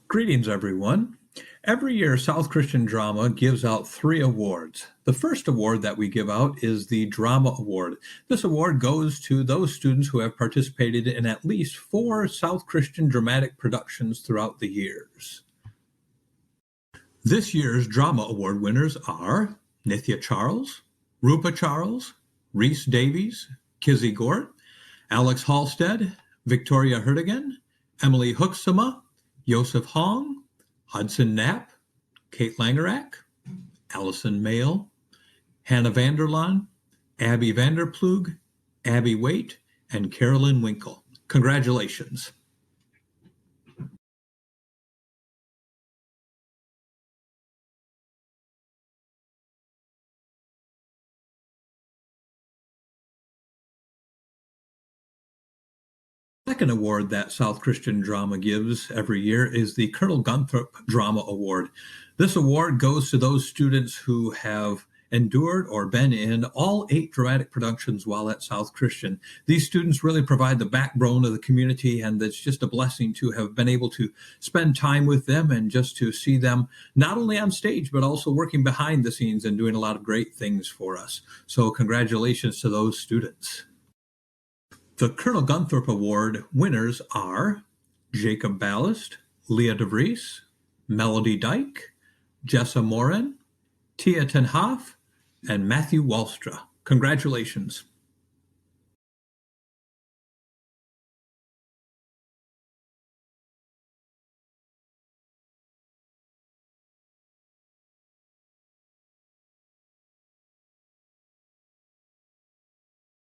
Greetings, everyone. Every year, South Christian Drama gives out 3 awards. The first award that we give out is the Drama Award. This award goes to those students who have participated in at least 4 South Christian dramatic productions throughout the years. This year's Drama Award winners are Nithya Charles, Rupa Charles, Reese Davies, Kizzy Gort, Alex Halstead, Victoria Hertigan, Emily Huxama, Joseph Hong, Hudson Knapp, Kate Langerak, Allison Mayle, Hannah Vanderlaan, Abby Vanderplug, Abby Waite, and Carolyn Winkle. Congratulations. The second award that South Christian Drama gives every year is the Colonel Gunthorpe Drama Award. This award goes to those students who have endured or been in all 8 dramatic productions while at South Christian. These students really provide the backbone of the community, and it's just a blessing to have been able to spend time with them and just to see them not only on stage, but also working behind the scenes and doing a lot of great things for us. So congratulations to those students. The Colonel Gunthorpe Award winners are Jacob Ballast, Leah DeVries, Melody Dyke, Jessa Morin, Tia Tenhoff, and Matthew Wallstra. Congratulations.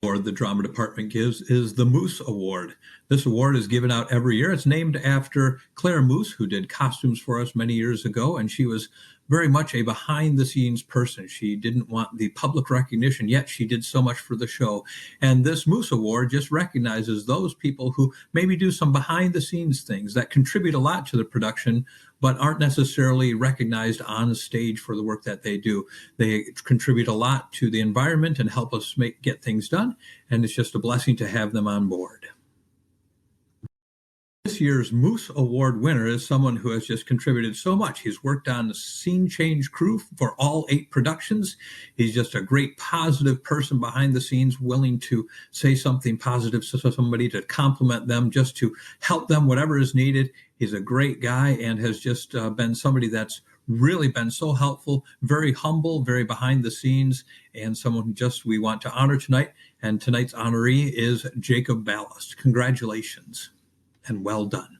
award the drama department gives is the Moose Award. This award is given out every year. It's named after Claire Moose, who did costumes for us many years ago, and she was very much a behind-the-scenes person. She didn't want the public recognition, yet she did so much for the show. And this Moose Award just recognizes those people who maybe do some behind-the-scenes things that contribute a lot to the production, but aren't necessarily recognized on stage for the work that they do. They contribute a lot to the environment and help us get things done, and it's just a blessing to have them on board. This year's Moose Award winner is someone who has just contributed so much. He's worked on the scene change crew for all 8 productions. He's just a great positive person behind the scenes, willing to say something positive to somebody, to compliment them, just to help them, whatever is needed. He's a great guy and has just been somebody that's really been so helpful, very humble, very behind the scenes, and someone who just we want to honor tonight. And tonight's honoree is Jacob Ballast. Congratulations and well done.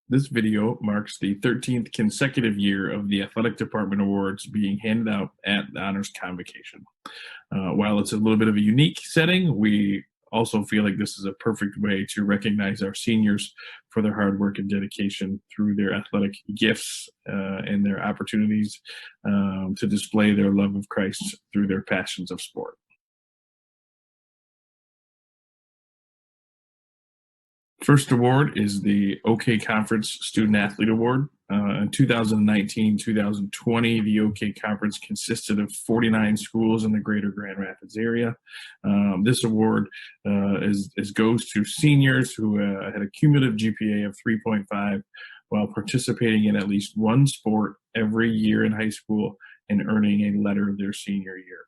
This video marks the 13th consecutive year of the Athletic Department Awards being handed out at the Honors Convocation. While it's a little bit of a unique setting, we also feel like this is a perfect way to recognize our seniors for their hard work and dedication through their athletic gifts and their opportunities to display their love of Christ through their passions of sport. First award is the OK Conference Student Athlete Award. In 2019-2020, the OK Conference consisted of 49 schools in the greater Grand Rapids area. This award goes to seniors who had a cumulative GPA of 3.5 while participating in at least one sport every year in high school and earning a letter their senior year.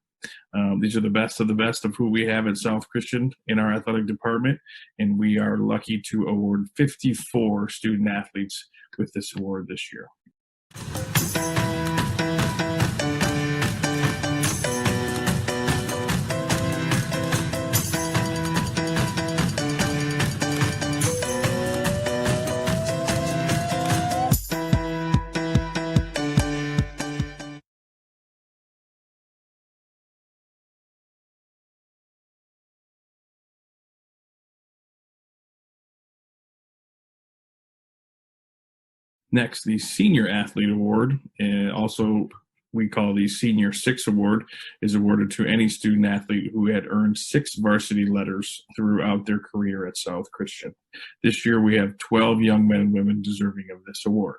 These are the best of who we have at South Christian in our athletic department, and we are lucky to award 54 student athletes with this award this year. Next, the Senior Athlete Award, and also we call the Senior 6 Award, is awarded to any student athlete who had earned 6 varsity letters throughout their career at South Christian. This year, we have 12 young men and women deserving of this award.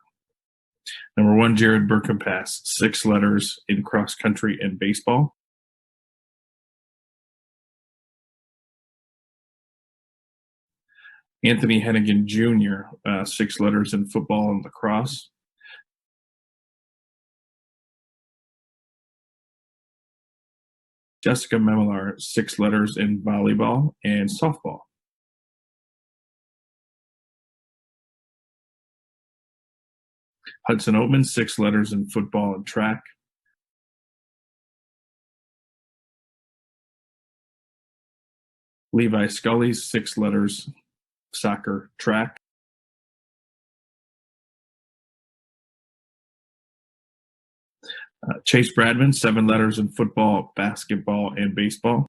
Number 1, Jared Burkenpass, 6 letters in cross country and baseball. Anthony Hennigan Jr., 6 letters in football and lacrosse. Jessica Memelar, 6 letters in volleyball and softball. Hudson Oatman, 6 letters in football and track. Levi Scully, 6 letters soccer, track. Chase Bradman, 7 letters in football, basketball, and baseball.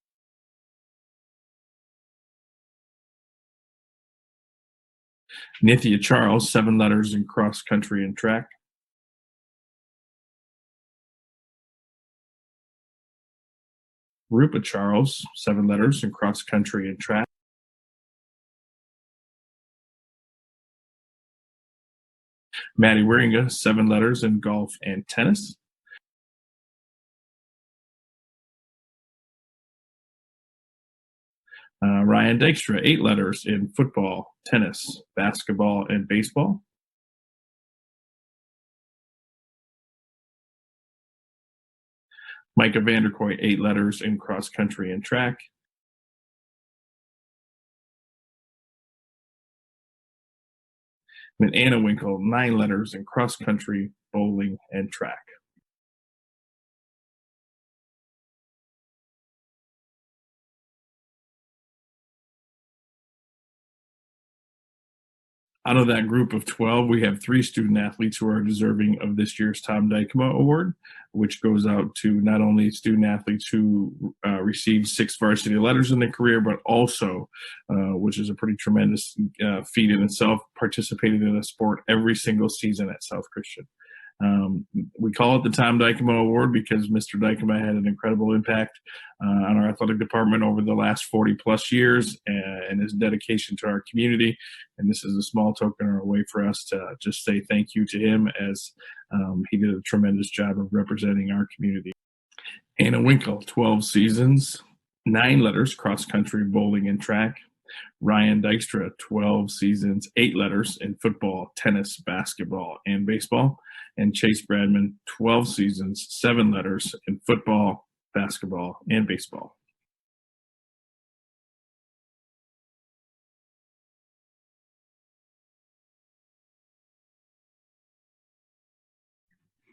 Nithya Charles, 7 letters in cross country and track. Rupa Charles, 7 letters in cross country and track. Maddie Wieringa, 7 letters in golf and tennis. Ryan Dykstra, 8 letters in football, tennis, basketball, and baseball. Micah Vanderkoy, 8 letters in cross country and track. And Anna Winkle, 9 letters in cross country, bowling, and track. Out of that group of 12, we have 3 student athletes who are deserving of this year's Tom Dykema Award, which goes out to not only student athletes who received 6 varsity letters in their career, but also, which is a pretty tremendous feat in itself, participating in a sport every single season at South Christian. We call it the Tom Dykema Award because Mr. Dykema had an incredible impact on our athletic department over the last 40 plus years and his dedication to our community. And this is a small token or a way for us to just say thank you to him as he did a tremendous job of representing our community. Anna Winkle, 12 seasons, 9 letters, cross country, bowling, and track. Ryan Dykstra, 12 seasons, 8 letters in football, tennis, basketball, and baseball. And Chase Bradman, 12 seasons, 7 letters in football, basketball, and baseball.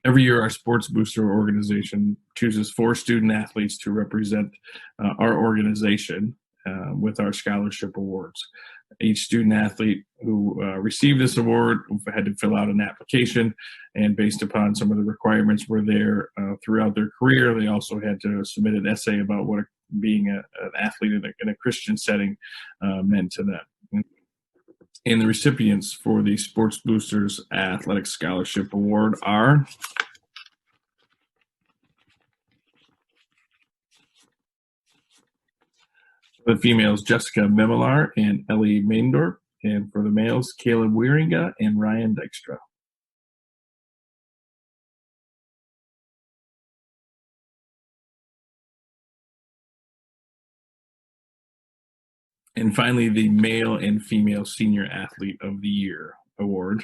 Every year, our Sports Booster organization chooses 4 student athletes to represent our organization with our scholarship awards. Each student athlete who received this award had to fill out an application, and based upon some of the requirements were there throughout their career, they also had to submit an essay about what being an athlete in a Christian setting meant to them. And the recipients for the Sports Boosters Athletic Scholarship Award are for the females, Jessica Memelar and Ellie Maindorp, and for the males, Caleb Wieringa and Ryan Dykstra. And finally, the Male and Female Senior Athlete of the Year Award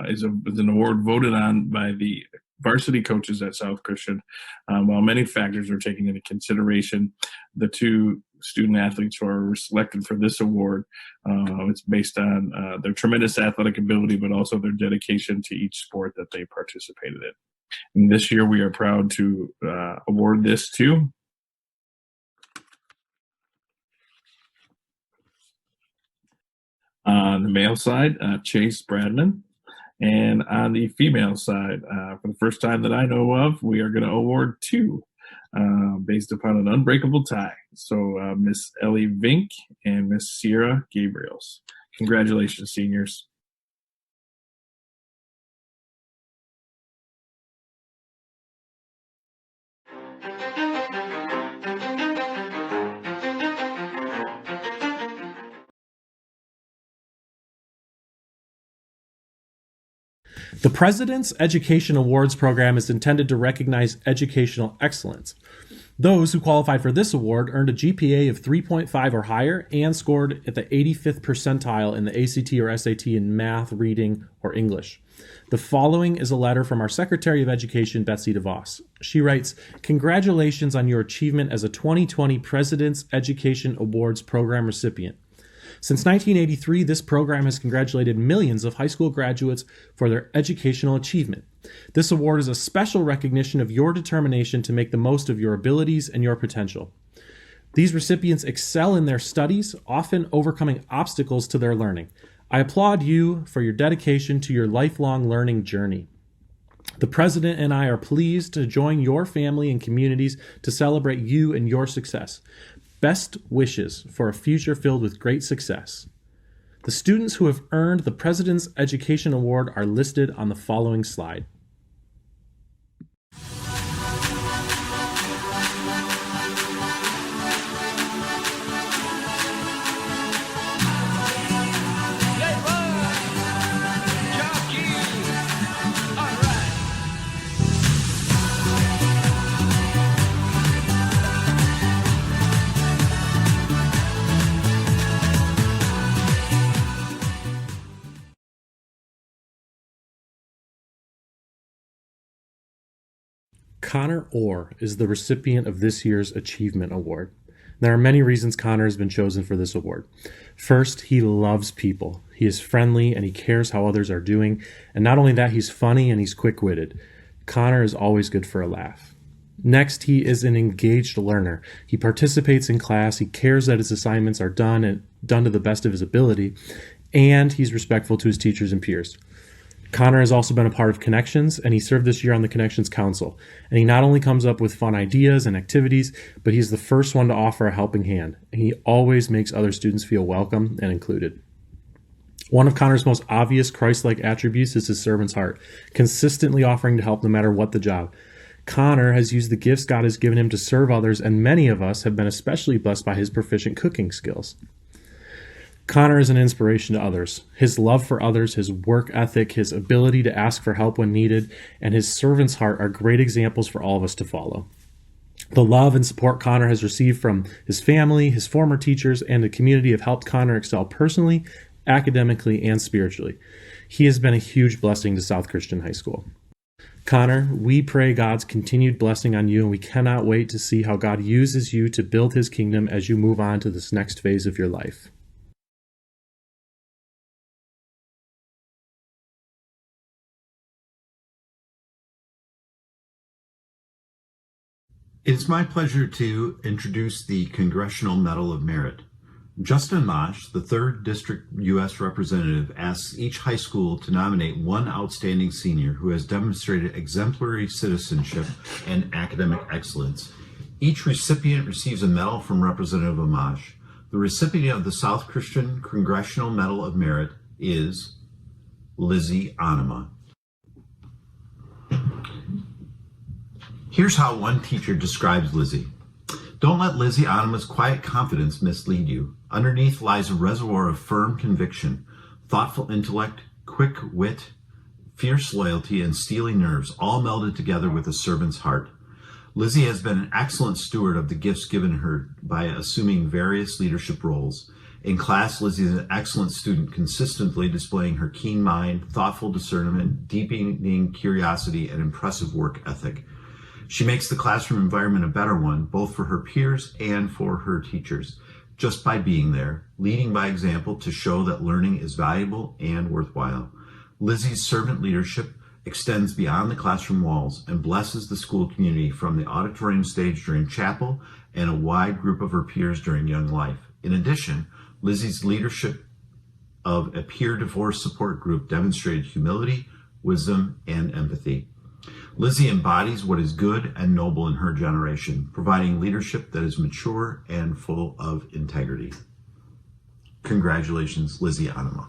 is an award voted on by the varsity coaches at South Christian. While many factors are taken into consideration, the 2 student athletes who are selected for this award, it's based on their tremendous athletic ability, but also their dedication to each sport that they participated in. And this year, we are proud to award this to on the male side, Chase Bradman. And on the female side, for the first time that I know of, we are going to award 2 based upon an unbreakable tie. So Miss Ellie Vink and Miss Sierra Gabriels. Congratulations, seniors. The President's Education Awards program is intended to recognize educational excellence. Those who qualified for this award earned a GPA of 3.5 or higher and scored at the 85th percentile in the ACT or SAT in math, reading, or English. The following is a letter from our Secretary of Education, Betsy DeVos. She writes, "Congratulations on your achievement as a 2020 President's Education Awards program recipient. Since 1983, this program has congratulated millions of high school graduates for their educational achievement. This award is a special recognition of your determination to make the most of your abilities and your potential. These recipients excel in their studies, often overcoming obstacles to their learning. I applaud you for your dedication to your lifelong learning journey. The President and I are pleased to join your family and communities to celebrate you and your success. Best wishes for a future filled with great success. The students who have earned the President's Education Award are listed on the following slide." Connor Orr is the recipient of this year's Achievement Award. There are many reasons Connor has been chosen for this award. First, he loves people. He is friendly and he cares how others are doing. And not only that, he's funny and he's quick-witted. Connor is always good for a laugh. Next, he is an engaged learner. He participates in class, he cares that his assignments are done and done to the best of his ability, and he's respectful to his teachers and peers. Connor has also been a part of Connections, and he served this year on the Connections Council. And he not only comes up with fun ideas and activities, but he's the first one to offer a helping hand. And he always makes other students feel welcome and included. One of Connor's most obvious Christ-like attributes is his servant's heart, consistently offering to help no matter what the job. Connor has used the gifts God has given him to serve others, and many of us have been especially blessed by his proficient cooking skills. Connor is an inspiration to others. His love for others, his work ethic, his ability to ask for help when needed, and his servant's heart are great examples for all of us to follow. The love and support Connor has received from his family, his former teachers, and the community have helped Connor excel personally, academically, and spiritually. He has been a huge blessing to South Christian High School. Connor, we pray God's continued blessing on you, and we cannot wait to see how God uses you to build his kingdom as you move on to this next phase of your life. It's my pleasure to introduce the Congressional Medal of Merit. Justin Mosh, the 3rd District U.S. Representative, asks each high school to nominate one outstanding senior who has demonstrated exemplary citizenship and academic excellence. Each recipient receives a medal from Representative Amash. The recipient of the South Christian Congressional Medal of Merit is Lizzie Anima. Here's how one teacher describes Lizzie. Don't let Lizzie Anima's quiet confidence mislead you. Underneath lies a reservoir of firm conviction, thoughtful intellect, quick wit, fierce loyalty, and steely nerves, all melded together with a servant's heart. Lizzie has been an excellent steward of the gifts given her by assuming various leadership roles. In class, Lizzie is an excellent student, consistently displaying her keen mind, thoughtful discernment, deepening curiosity, and impressive work ethic. She makes the classroom environment a better one, both for her peers and for her teachers, just by being there, leading by example to show that learning is valuable and worthwhile. Lizzie's servant leadership extends beyond the classroom walls and blesses the school community from the auditorium stage during chapel and a wide group of her peers during young life. In addition, Lizzie's leadership of a peer divorce support group demonstrated humility, wisdom, and empathy. Lizzie embodies what is good and noble in her generation, providing leadership that is mature and full of integrity. Congratulations, Lizzie Anima.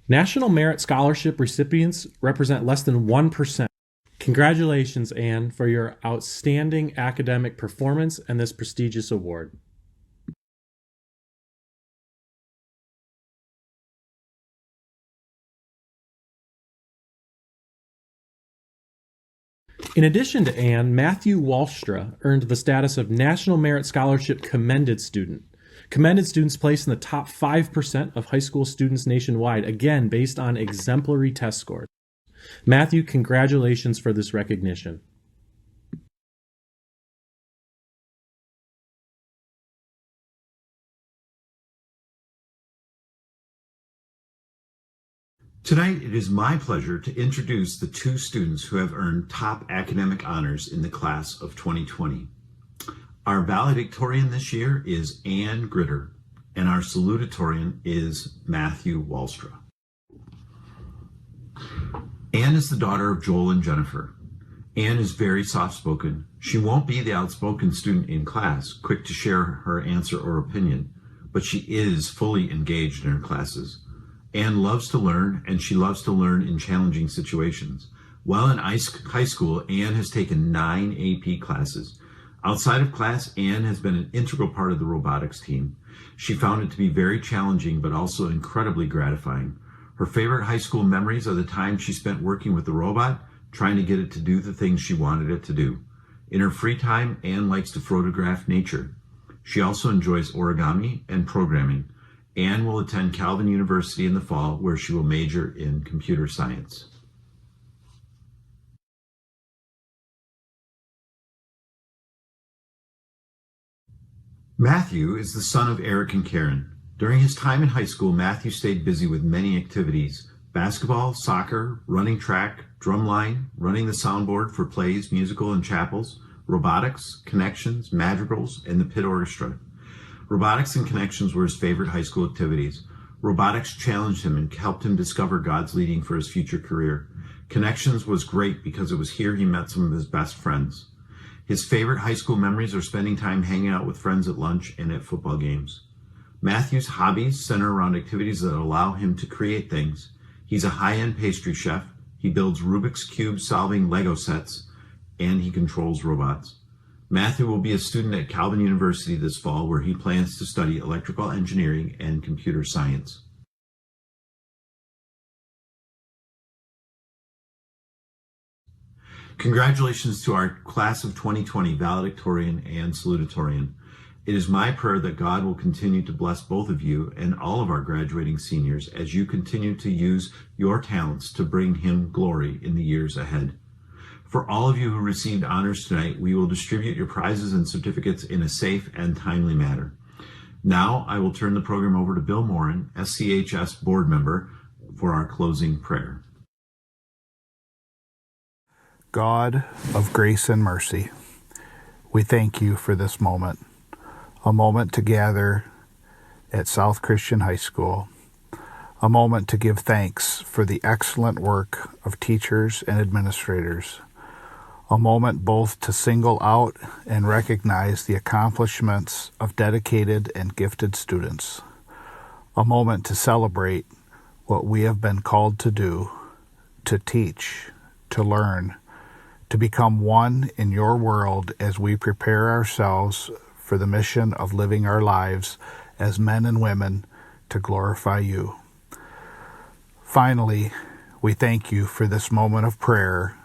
National Merit Scholarship recipients represent less than 1%. Congratulations, Anne, for your outstanding academic performance and this prestigious award. In addition to Anne, Matthew Walstra earned the status of National Merit Scholarship Commended Student. Commended students placed in the top 5% of high school students nationwide, again based on exemplary test scores. Matthew, congratulations for this recognition. Tonight, it is my pleasure to introduce the 2 students who have earned top academic honors in the class of 2020. Our valedictorian this year is Anne Gritter, and our salutatorian is Matthew Walstra. Anne is the daughter of Joel and Jennifer. Anne is very soft-spoken. She won't be the outspoken student in class, quick to share her answer or opinion, but she is fully engaged in her classes. Anne loves to learn, and she loves to learn in challenging situations. While in high school, Anne has taken 9 AP classes. Outside of class, Anne has been an integral part of the robotics team. She found it to be very challenging, but also incredibly gratifying. Her favorite high school memories are the time she spent working with the robot, trying to get it to do the things she wanted it to do. In her free time, Anne likes to photograph nature. She also enjoys origami and programming. Anne will attend Calvin University in the fall, where she will major in computer science. Matthew is the son of Eric and Karen. During his time in high school, Matthew stayed busy with many activities, basketball, soccer, running track, drumline, running the soundboard for plays, musical, and chapels, robotics, connections, madrigals, and the pit orchestra. Robotics and connections were his favorite high school activities. Robotics challenged him and helped him discover God's leading for his future career. Connections was great because it was here he met some of his best friends. His favorite high school memories are spending time hanging out with friends at lunch and at football games. Matthew's hobbies center around activities that allow him to create things. He's a high-end pastry chef. He builds Rubik's Cube solving Lego sets, and he controls robots. Matthew will be a student at Calvin University this fall, where he plans to study electrical engineering and computer science. Congratulations to our class of 2020 valedictorian and salutatorian. It is my prayer that God will continue to bless both of you and all of our graduating seniors as you continue to use your talents to bring Him glory in the years ahead. For all of you who received honors tonight, we will distribute your prizes and certificates in a safe and timely manner. Now I will turn the program over to Bill Morin, SCHS board member, for our closing prayer. God of grace and mercy, we thank you for this moment, a moment to gather at South Christian High School, a moment to give thanks for the excellent work of teachers and administrators, a moment both to single out and recognize the accomplishments of dedicated and gifted students, a moment to celebrate what we have been called to do, to teach, to learn, to become one in your world as we prepare ourselves for the mission of living our lives as men and women to glorify you. Finally, we thank you for this moment of prayer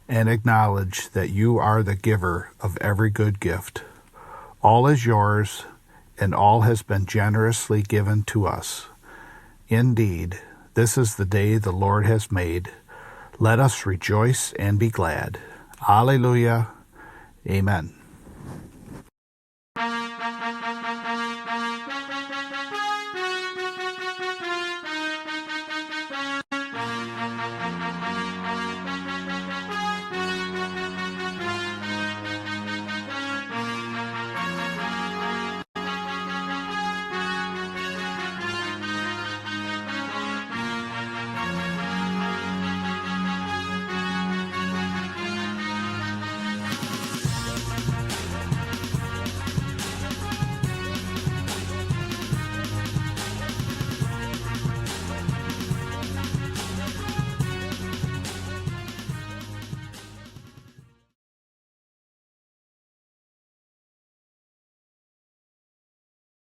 and acknowledge that you are the giver of every good gift. All is yours, and all has been generously given to us. Indeed, this is the day the Lord has made. Let us rejoice and be glad. Alleluia. Amen.